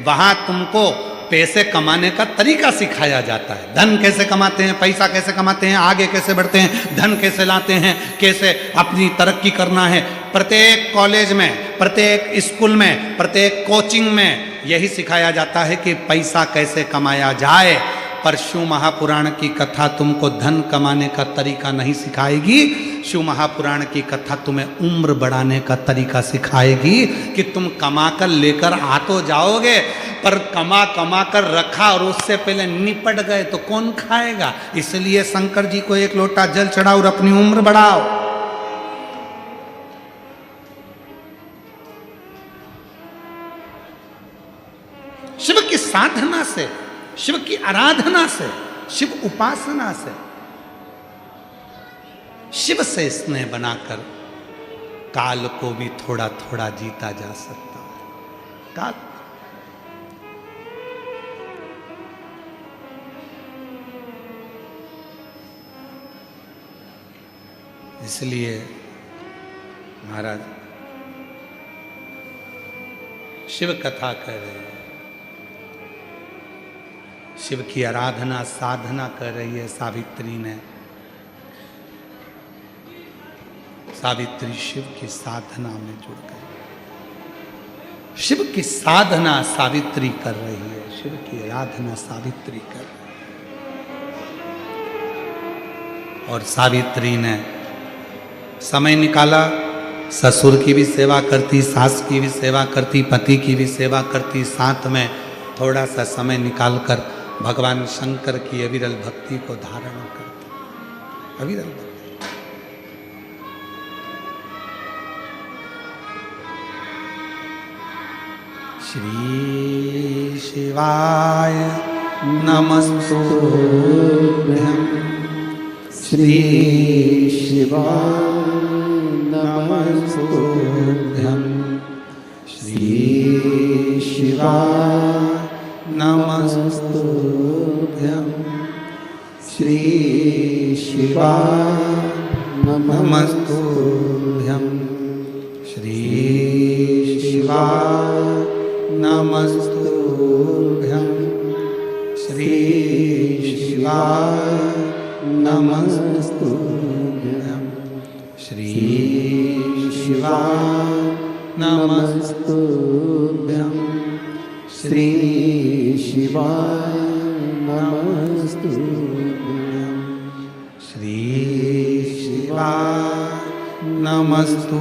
वहां तुमको पैसे कमाने का तरीका सिखाया जाता है। धन कैसे कमाते हैं, पैसा कैसे कमाते हैं, आगे कैसे बढ़ते हैं, धन कैसे लाते हैं, कैसे अपनी तरक्की करना है। प्रत्येक कॉलेज में, प्रत्येक स्कूल में, प्रत्येक कोचिंग में यही सिखाया जाता है कि पैसा कैसे कमाया जाए। पर शिव महापुराण की कथा तुमको धन कमाने का तरीका नहीं सिखाएगी। शिव महापुराण की कथा तुम्हें उम्र बढ़ाने का तरीका सिखाएगी कि तुम कमा कर लेकर आ तो जाओगे, पर कमा कमा कर रखा और उससे पहले निपट गए तो कौन खाएगा। इसलिए शंकर जी को 1 लोटा जल चढ़ाओ और अपनी उम्र बढ़ाओ। शिव की साधना से, शिव की आराधना से, शिव उपासना से, शिव से स्नेह बनाकर काल को भी थोड़ा थोड़ा जीता जा सकता है। काल इसलिए महाराज शिव कथा कर रहे हैं, शिव की आराधना साधना कर रही है सावित्री ने। सावित्री शिव की साधना में जुड़ गई। शिव की साधना सावित्री कर रही है, शिव की आराधना सावित्री कर रही है। और सावित्री ने समय निकाला, ससुर की भी सेवा करती, सास की भी सेवा करती, पति की भी सेवा करती, साथ में थोड़ा सा समय निकालकर भगवान शंकर की अविरल भक्ति को धारण करती, अविरल भक्ति। श्री शिवाय नमस्तुभ्यं, श्री शिवाय नमस्तुभ्यं, श्री शिवाय नमस्तुभ्यं, श्री शिवाय नमस्तुभ्यं, श्री शिवाय नमस्तुभ्यं, श्री शिवाय नमस्तुभ्यं, श्री शिवाय नमस्तुभ्यं, श्री शिवाय नमस्तुभ्यं, श्री शिवाय नमस्तु।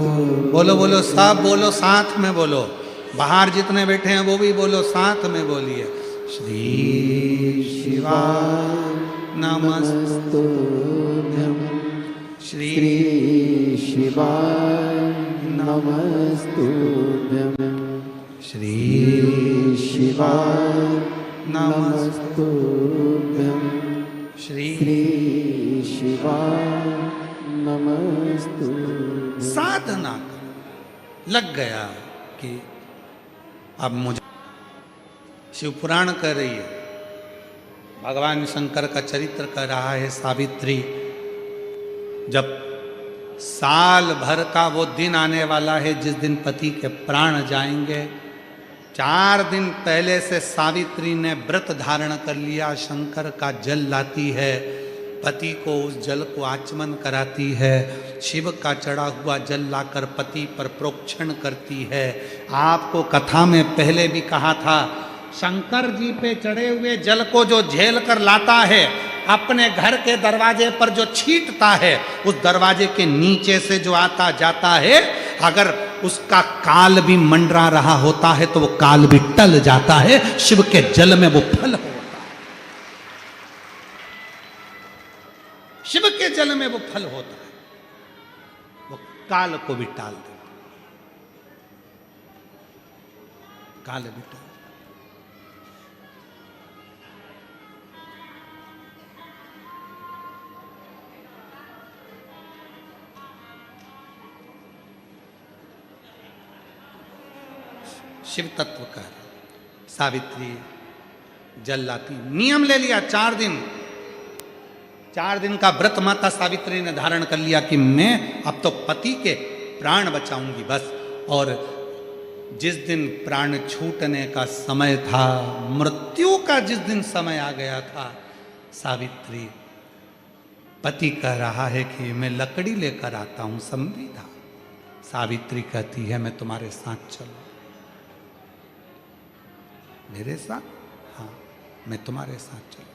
बोलो बोलो, सब बोलो, साथ में बोलो। बाहर जितने बैठे हैं वो भी बोलो, साथ में बोलिए। श्री शिवाय नमस्तुभ्यं, श्री शिवाय नमस्तुभ्यं, श्री शिवाय नमस्तुभ्यं, श्री शिवाय नमस्तुभ्यं। साधना कर लग गया कि अब मुझे शिव पुराण कह रही है, भगवान शंकर का चरित्र कह रहा है। सावित्री, जब साल भर का वो दिन आने वाला है जिस दिन पति के प्राण जाएंगे, 4 दिन पहले से सावित्री ने व्रत धारण कर लिया। शंकर का जल लाती है, पति को उस जल को आचमन कराती है, शिव का चढ़ा हुआ जल लाकर पति पर प्रोक्षण करती है। आपको कथा में पहले भी कहा था, शंकर जी पे चढ़े हुए जल को जो झेल कर लाता है, अपने घर के दरवाजे पर जो छींटता है, उस दरवाजे के नीचे से जो आता जाता है, अगर उसका काल भी मंडरा रहा होता है तो वो काल भी टल जाता है। शिव के जल में वो फल होता है, शिव के जल में वो फल होता है, वो काल को भी टाल देता, काल भी टाल। शिव तत्व का सावित्री जल लाती, नियम ले लिया 4 दिन। 4 दिन का व्रत माता सावित्री ने धारण कर लिया कि मैं अब तो पति के प्राण बचाऊंगी बस। और जिस दिन प्राण छूटने का समय था, मृत्यु का जिस दिन समय आ गया था, सावित्री, पति कह रहा है कि मैं लकड़ी लेकर आता हूं, संविदा। सावित्री कहती है मैं तुम्हारे साथ चलूं। मेरे साथ? हाँ, मैं तुम्हारे साथ चलूं,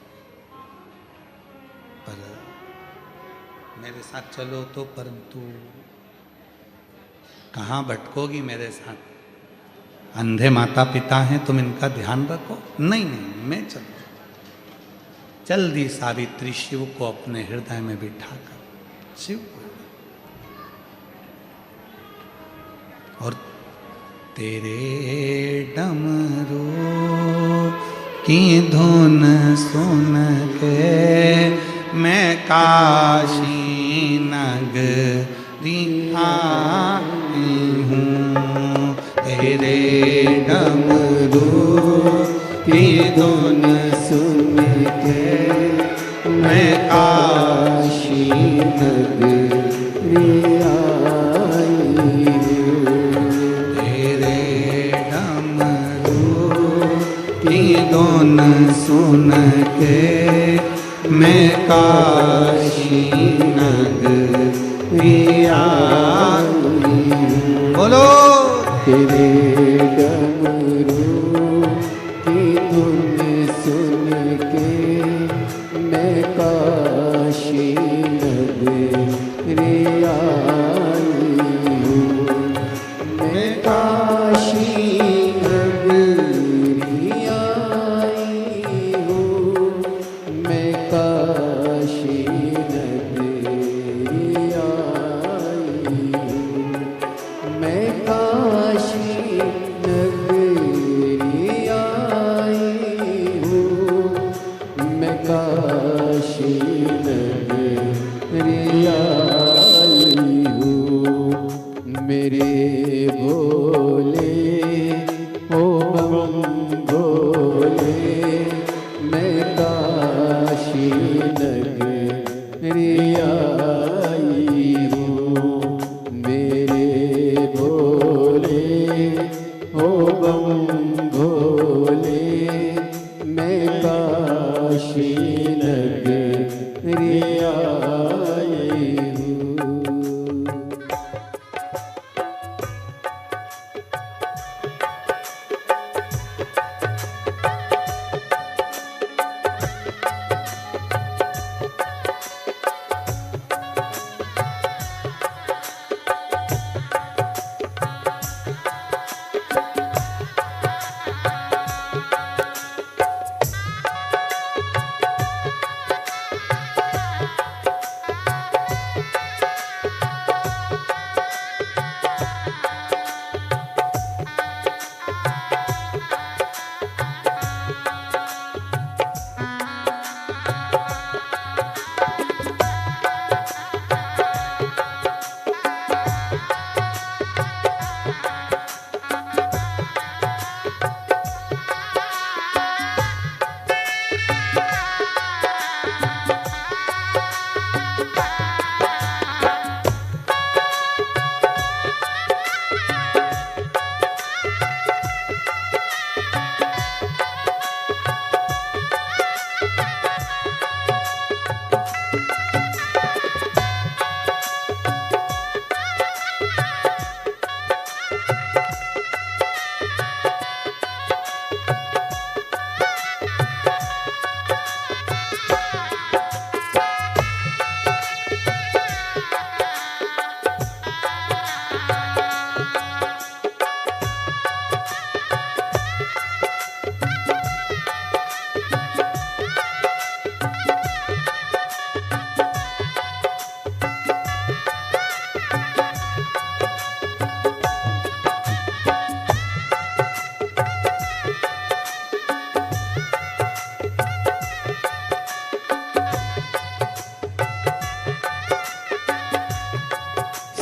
पर मेरे साथ चलो तो परंतु कहाँ भटकोगी मेरे साथ? अंधे माता पिता हैं, तुम इनका ध्यान रखो। नहीं नहीं, मैं चलूं। चल दी सावित्री शिव को अपने हृदय में बिठाकर, शिव को। और तेरे डमरू की धुन सुन के मैं काशी नगरी आई हूँ। तेरे डमरू की धुन सुन के मैं काशी नगरी आई हूँ। धुन सुन के मैं काशी नगरी आई हूँ। बोलो तेरे डमरू की धुन सुन के मैं काशी नगरी आई हूँ। मैं काशी नगरी आई हूँ। मैं काशी नगरी आई हूँ। मैं काशी नगरी आई हूँ। मैं काशी नगरी आई हूँ। मेरे भोले ओ बम भोले मैं काशी नगरी आई हूँ। मेरे भोले ओ बम भोले मैं काशी नगरी आई हूँ।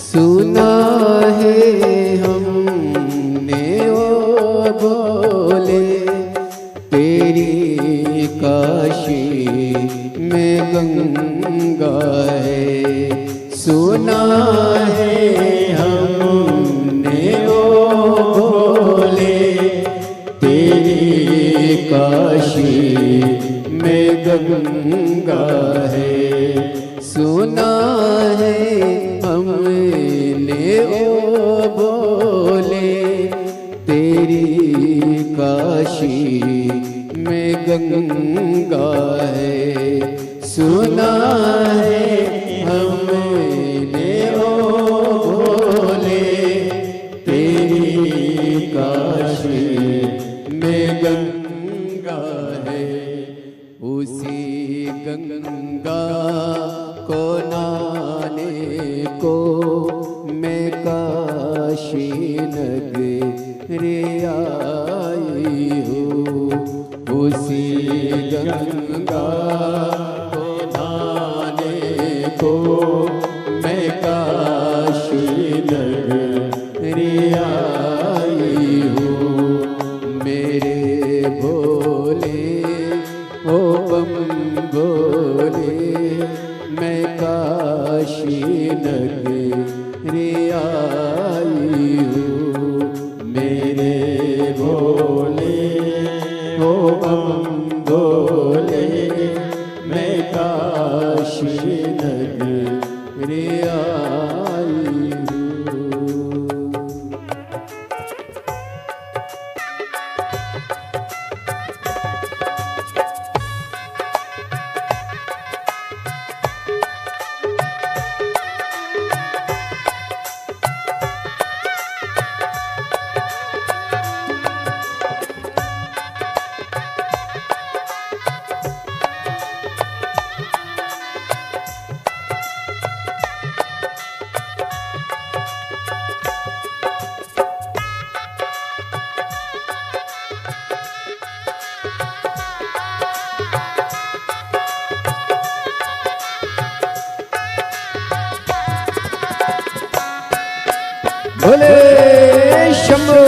सुना है हमने ओ भोले तेरी काशी में गंगा है। सुना है हमने ओ भोले तेरी काशी में गंगा है। सुना है हमने ओ भोले तेरी काशी में गंगा है। सुना है हमने ओ भोले तेरी काशी में गंगा है। उसी गंगा को नहाने को मैं काशी नगरी आई हूँ। उसी गंगा को नहाने को मैं काशी नगरी आई हूँ। मेरे भोले ओ बम भोले मैं काशी नगरी आई हूँ। मेरे भोले ओ बम भोले मैं काशी नगरी आई हूँ। बोले शंभो।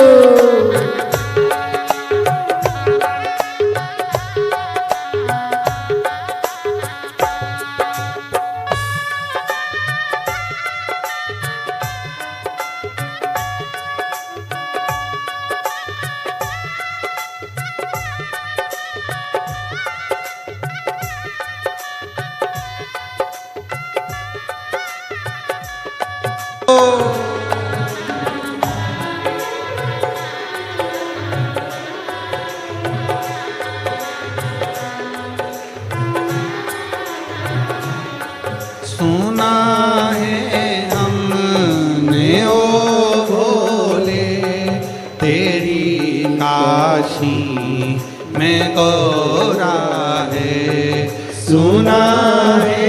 सुना है हमने ओ भोले तेरी काशी में गौरा है। सुना है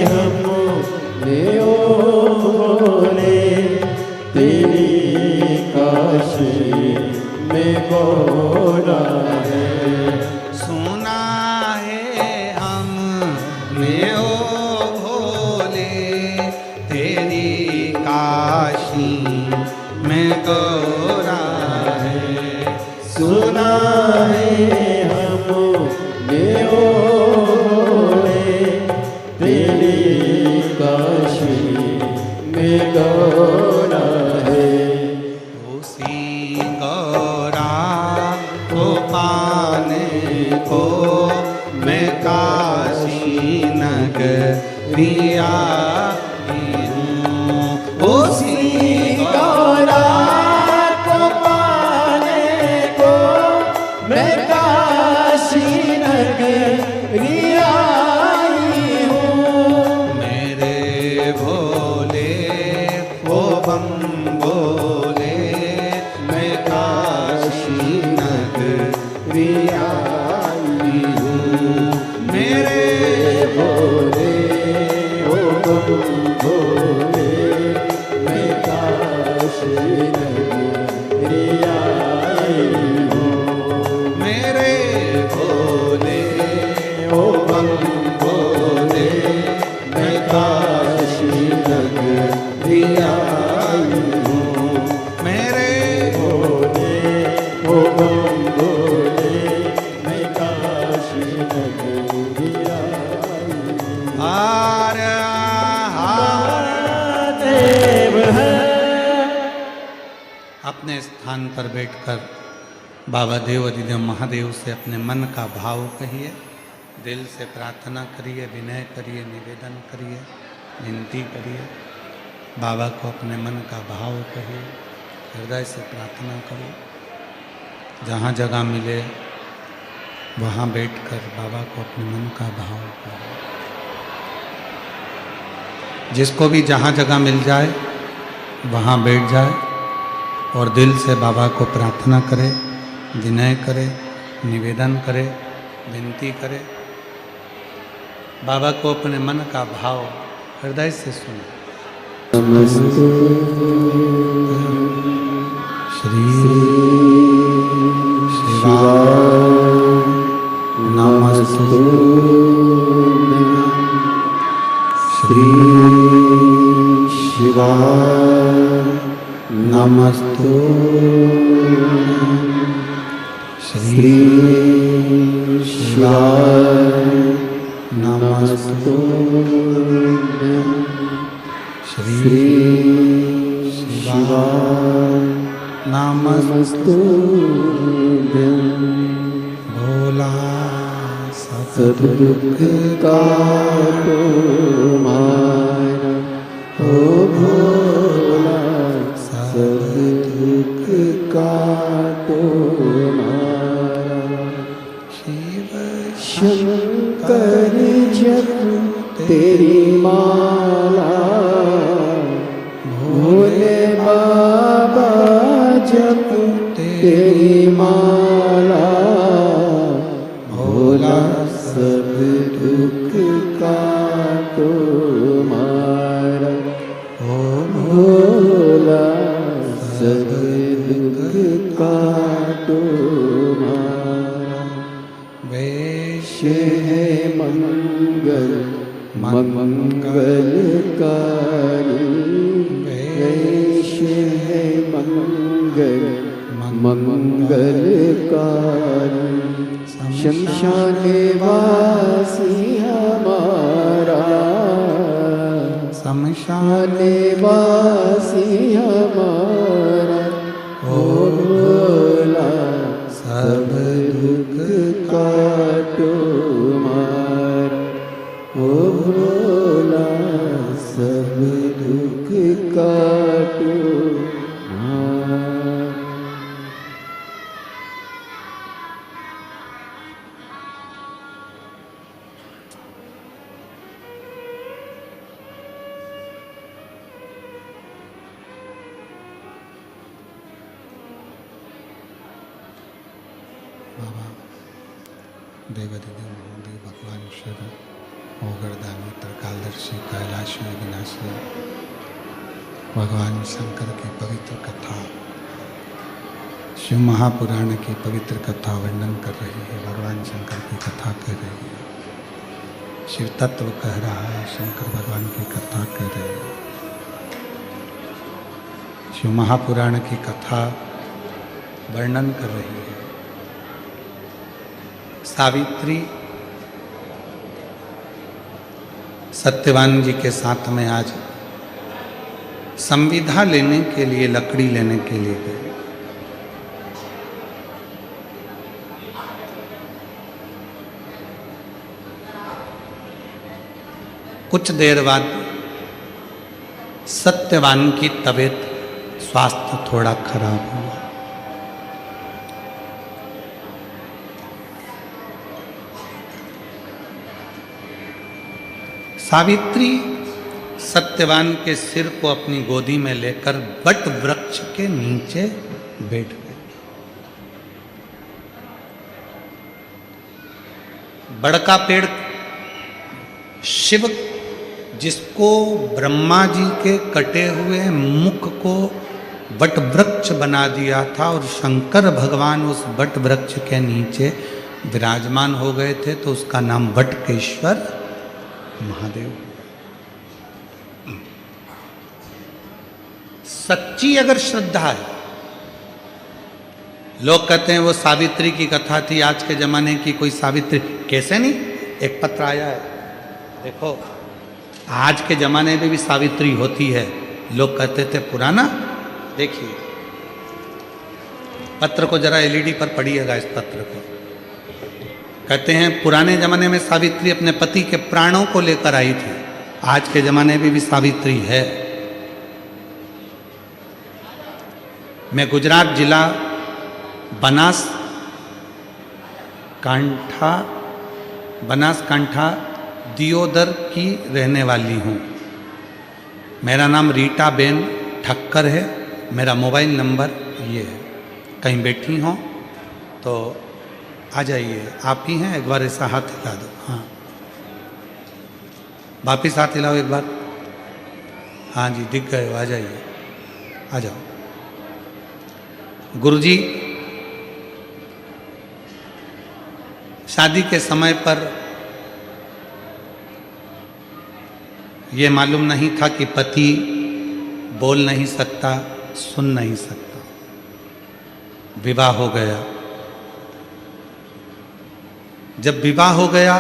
हमने ओ भोले तेरी काशी में गौरा है। सुना है हमने ओ भोले तेरी काशी में गौरा है। सुना है हमने ओ भोले तेरी काशी में गौरा है। उसी गौरा को पाने को मैं काशी नगरी आई हूँ। उसी गौरा को पाने को मैं काशी नगरी आई हूँ। मेरे भोले ओ बम बोले मैं काशी नगरी आई हूँ। मेरे भोले ओ बम भोले मैं काशी नगरी आई हूँ। मेरे भोले ओ बम भोले मैं काशी नगरी आई हूँ। मेरे भोले ओ बम भोले मैं काशी नगरी आई हूँ। हार देव है। अपने स्थान पर बैठकर बाबा देव अधिदेव महादेव से अपने मन का भाव कहिए, दिल से प्रार्थना करिए, विनय करिए, निवेदन करिए, विनती करिए। बाबा को अपने मन का भाव कहिए, हृदय से प्रार्थना करिए। जहाँ जगह मिले वहाँ बैठकर बाबा को अपने मन का भाव करिए। जिसको भी जहाँ जगह मिल जाए वहाँ बैठ जाए और दिल से बाबा को प्रार्थना करे, विनय करे, निवेदन करे, विनती करे। बाबा को अपने मन का भाव हृदय से सुने। नमस्ते श्री शिवाय नमस्ते। श्री शिवाय नमस्ते। श्री शिवाय नमस्ते। श्री शिवाय नमस्ते। भोला सब दुख का मारा ओ भोला सब दुख का मारा। शिव शंकर जप तेरी माला भोले बाबा जप तेरी माला। भोला सब दुख का मारा ओ भोला सब दुख का मारा। वैश्य है मंगल मंगलकारी वैश्य है मंगलकारी शमशान वासी हमारा, शमशान वासी हमारा, ओ भोला सब दुख काटो मारा, ओ भोला सब दुख काटो मारा। बाबा देवदेव महादेव भगवान शिव ओगरदानी त्रिकालदर्शी कैलाशी विनाशी भगवान शंकर की पवित्र कथा, शिव महापुराण की पवित्र कथा वर्णन कर रही है। भगवान शंकर की कथा कह रही है, शिव तत्व कह रहा है, शंकर भगवान की कथा कह रहे हैं। शिव महापुराण की कथा वर्णन कर रही है। सावित्री सत्यवान जी के साथ में आज संविधा लेने के लिए, लकड़ी लेने के लिए गए। कुछ देर बाद सत्यवान की तबीयत, स्वास्थ्य थोड़ा खराब हुआ। सावित्री सत्यवान के सिर को अपनी गोदी में लेकर वट वृक्ष के नीचे बैठ गए। बड़का पेड़ शिव, जिसको ब्रह्मा जी के कटे हुए मुख को वट वृक्ष बना दिया था, और शंकर भगवान उस वट वृक्ष के नीचे विराजमान हो गए थे, तो उसका नाम वटकेश्वर महादेव। सच्ची अगर श्रद्धा है, लोग कहते हैं वो सावित्री की कथा थी, आज के जमाने की कोई सावित्री कैसे नहीं। एक पत्र आया है, देखो आज के जमाने में भी सावित्री होती है। लोग कहते थे पुराना, देखिए पत्र को जरा एलईडी पर पढ़िएगा। इस पत्र को कहते हैं पुराने जमाने में सावित्री अपने पति के प्राणों को लेकर आई थी, आज के जमाने में भी सावित्री है। मैं गुजरात जिला बनासकांठा दियोदर की रहने वाली हूँ। मेरा नाम रीटा बेन ठक्कर है। मेरा मोबाइल नंबर ये है। कहीं बैठी हो तो आ जाइए। आप ही हैं, एक बार ऐसा हाथ हिला दो। हाँ, वापिस हाथ हिलाओ एक बार। हाँ जी, दिख गए, आ जाइए, आ जाओ। गुरुजी, शादी के समय पर यह मालूम नहीं था कि पति बोल नहीं सकता, सुन नहीं सकता। विवाह हो गया। जब विवाह हो गया,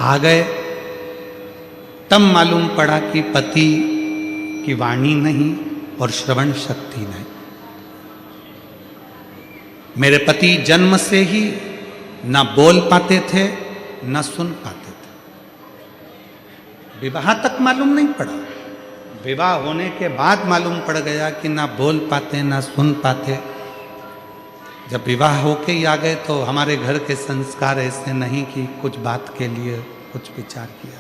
आ गए, तब मालूम पड़ा कि पति की वाणी नहीं और श्रवण शक्ति नहीं। मेरे पति जन्म से ही न बोल पाते थे, न सुन पाते थे। विवाह तक मालूम नहीं पड़ा, विवाह होने के बाद मालूम पड़ गया कि ना बोल पाते ना सुन पाते। जब विवाह होके ही आ गए तो हमारे घर के संस्कार ऐसे नहीं कि कुछ बात के लिए कुछ विचार किया।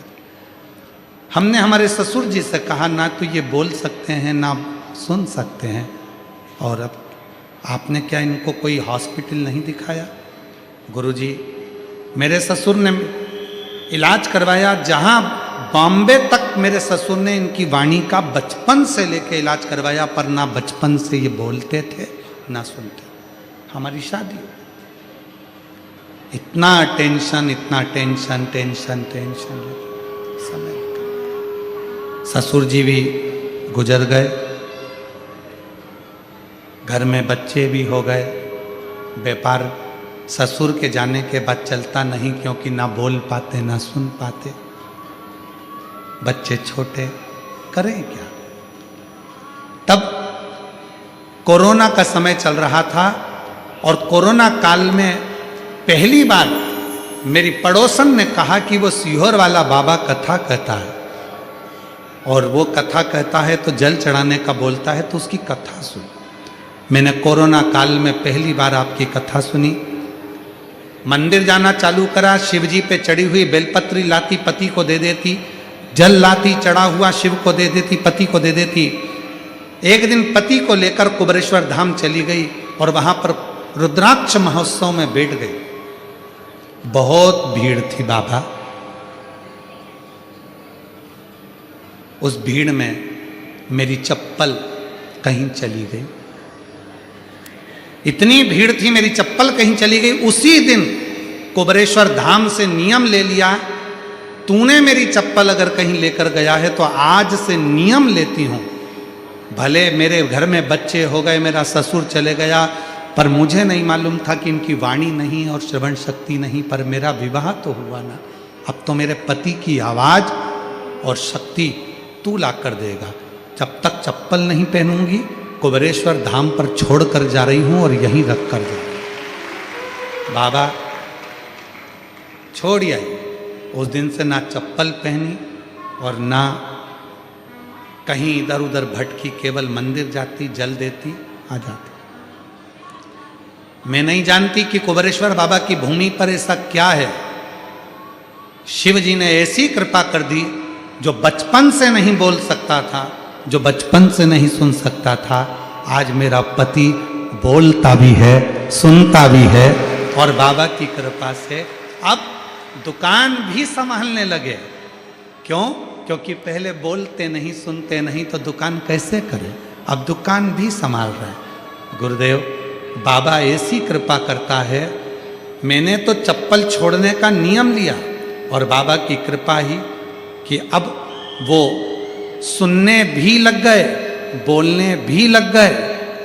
हमने हमारे ससुर जी से कहा ना तो ये बोल सकते हैं ना सुन सकते हैं, और अब आपने क्या इनको कोई हॉस्पिटल नहीं दिखाया? गुरुजी, मेरे ससुर ने इलाज करवाया, जहाँ बॉम्बे तक मेरे ससुर ने इनकी वाणी का बचपन से लेके इलाज करवाया, पर ना बचपन से ये बोलते थे ना सुनते। हमारी शादी, इतना टेंशन समय। ससुर जी भी गुजर गए। घर में बच्चे भी हो गए, व्यापार ससुर के जाने के बाद चलता नहीं, क्योंकि ना बोल पाते ना सुन पाते, बच्चे छोटे, करें क्या। तब कोरोना का समय चल रहा था और कोरोना काल में पहली बार मेरी पड़ोसन ने कहा कि वो सीहोर वाला बाबा कथा कहता है, और वो कथा कहता है तो जल चढ़ाने का बोलता है, तो उसकी कथा सुन। मैंने कोरोना काल में पहली बार आपकी कथा सुनी। मंदिर जाना चालू करा, शिव जी पे चढ़ी हुई बेलपत्री लाती, पति को दे देती, जल लाती, चढ़ा हुआ शिव को दे देती, पति को दे देती। एक दिन पति को लेकर कुबरेश्वर धाम चली गई और वहां पर रुद्राक्ष महोत्सव में बैठ गई। बहुत भीड़ थी बाबा। उस भीड़ में मेरी चप्पल कहीं चली गई, इतनी भीड़ थी मेरी चप्पल कहीं चली गई। उसी दिन कुबरेश्वर धाम से नियम ले लिया, तूने मेरी चप्पल अगर कहीं लेकर गया है तो आज से नियम लेती हूं, भले मेरे घर में बच्चे हो गए, मेरा ससुर चले गया, पर मुझे नहीं मालूम था कि इनकी वाणी नहीं और श्रवण शक्ति नहीं, पर मेरा विवाह तो हुआ ना, अब तो मेरे पति की आवाज और शक्ति तू ला कर देगा। जब तक चप्पल नहीं पहनूंगी कुबरेश्वर धाम पर छोड़कर जा रही हूं और यहीं रख कर जा रही हूं। बाबा छोड़ आई। उस दिन से ना चप्पल पहनी और ना कहीं इधर उधर भटकी, केवल मंदिर जाती, जल देती, आ जाती। मैं नहीं जानती कि कुबरेश्वर बाबा की भूमि पर ऐसा क्या है। शिव जी ने ऐसी कृपा कर दी, जो बचपन से नहीं बोल सकता था, जो बचपन से नहीं सुन सकता था, आज मेरा पति बोलता भी है, सुनता भी है, और बाबा की कृपा से अब दुकान भी संभालने लगे। क्यों? क्योंकि पहले बोलते नहीं, सुनते नहीं, तो दुकान कैसे करें। अब दुकान भी संभाल रहे हैं। गुरुदेव, बाबा ऐसी कृपा करता है। मैंने तो चप्पल छोड़ने का नियम लिया और बाबा की कृपा ही कि अब वो सुनने भी लग गए, बोलने भी लग गए,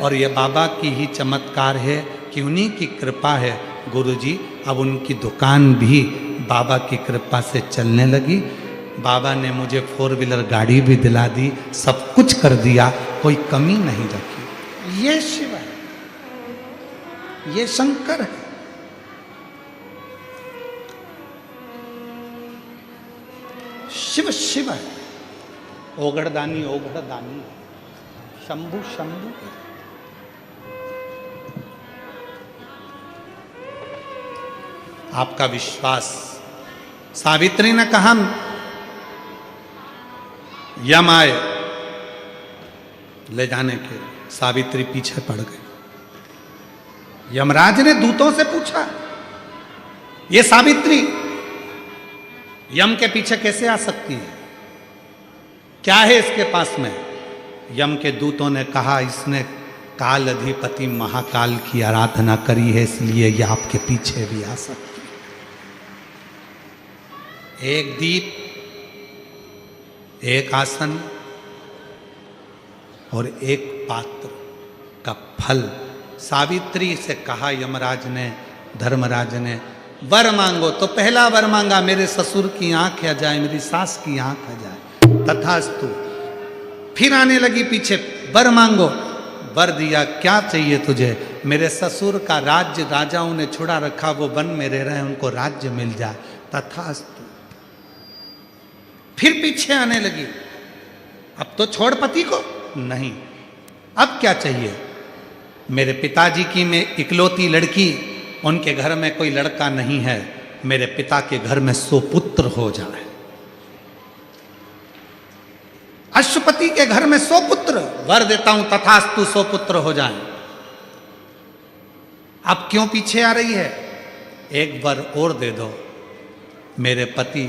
और ये बाबा की ही चमत्कार है कि उन्हीं की कृपा है। गुरुजी, अब उनकी दुकान भी बाबा की कृपा से चलने लगी। बाबा ने मुझे 4 व्हीलर गाड़ी भी दिला दी, सब कुछ कर दिया, कोई कमी नहीं रखी। ये शिव है, ये शंकर है। शिव शिव है, ओगढ़दानी ओगढ़दानी, शंभु शंभु। आपका विश्वास। सावित्री ने कहा यम आए ले जाने के, सावित्री पीछे पड़ गई। यमराज ने दूतों से पूछा, ये सावित्री यम के पीछे कैसे आ सकती है, क्या है इसके पास में। यम के दूतों ने कहा, इसने काल अधिपति महाकाल की आराधना करी है, इसलिए ये आपके पीछे भी आ सकती है। एक दीप, एक आसन और एक पात्र का फल। सावित्री से कहा यमराज ने, धर्मराज ने, वर मांगो। तो पहला वर मांगा, मेरे ससुर की आंख आ जाए, मेरी सास की आंख आ जाए। तथास्तु। फिर आने लगी पीछे, वर मांगो। वर दिया, क्या चाहिए तुझे। मेरे ससुर का राज्य राजाओं ने छुड़ा रखा, वो वन में रह रहे, उनको राज्य मिल जाए। तथास्तु। फिर पीछे आने लगी, अब तो छोड़ पति को नहीं, अब क्या चाहिए। मेरे पिताजी की मैं इकलौती लड़की, उनके घर में कोई लड़का नहीं है, मेरे पिता के घर में 100 पुत्र हो जाए। अश्वपति के घर में 100 पुत्र, वर देता हूं, तथास्तु 100 पुत्र हो जाए। अब क्यों पीछे आ रही है। एक वर और दे दो, मेरे पति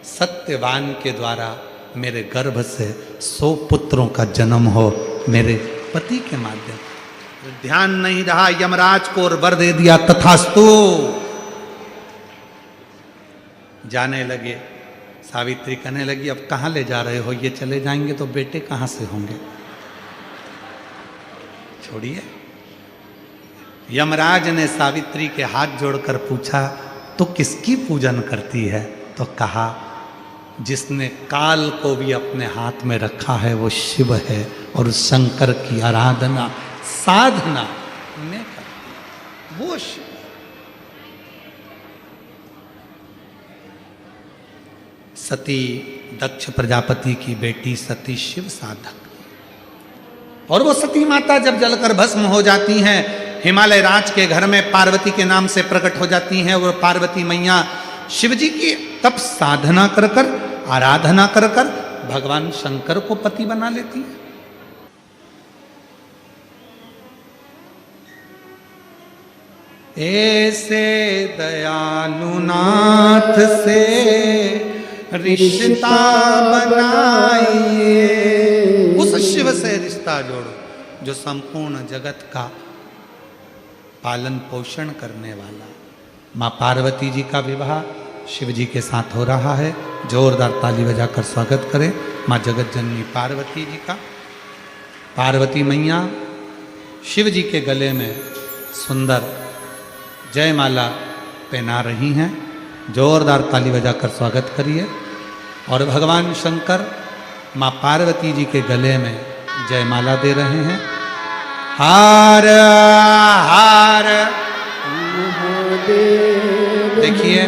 सत्यवान के द्वारा मेरे गर्भ से 100 पुत्रों का जन्म हो, मेरे पति के माध्यम। ध्यान नहीं रहा यमराज को और वर दे दिया। तथास्तु। जाने लगे। सावित्री कहने लगी, अब कहाँ ले जा रहे हो, ये चले जाएंगे तो बेटे कहाँ से होंगे, छोड़िए। यमराज ने सावित्री के हाथ जोड़कर पूछा, तो किसकी पूजन करती है? तो कहा, जिसने काल को भी अपने हाथ में रखा है वो शिव है, और शंकर की आराधना साधना में करती वो शिव। सती दक्ष प्रजापति की बेटी सती शिव साधक, और वो सती माता जब जलकर भस्म हो जाती हैं, हिमालय राज के घर में पार्वती के नाम से प्रकट हो जाती हैं। और पार्वती मैया शिव जी की तप साधना कर कर, आराधना कर कर भगवान शंकर को पति बना लेती है। ऐसे दयालु नाथ से रिश्ता बनाइए, उस शिव से रिश्ता जोड़ो जो संपूर्ण जगत का पालन पोषण करने वाला। माँ पार्वती जी का विवाह शिव जी के साथ हो रहा है। जोरदार ताली बजाकर स्वागत करें माँ जगत जननी पार्वती जी का। पार्वती मैया शिव जी के गले में सुंदर जयमाला पहना रही हैं। जोरदार ताली बजाकर स्वागत करिए। और भगवान शंकर माँ पार्वती जी के गले में जयमाला दे रहे हैं। हार हार, देखिए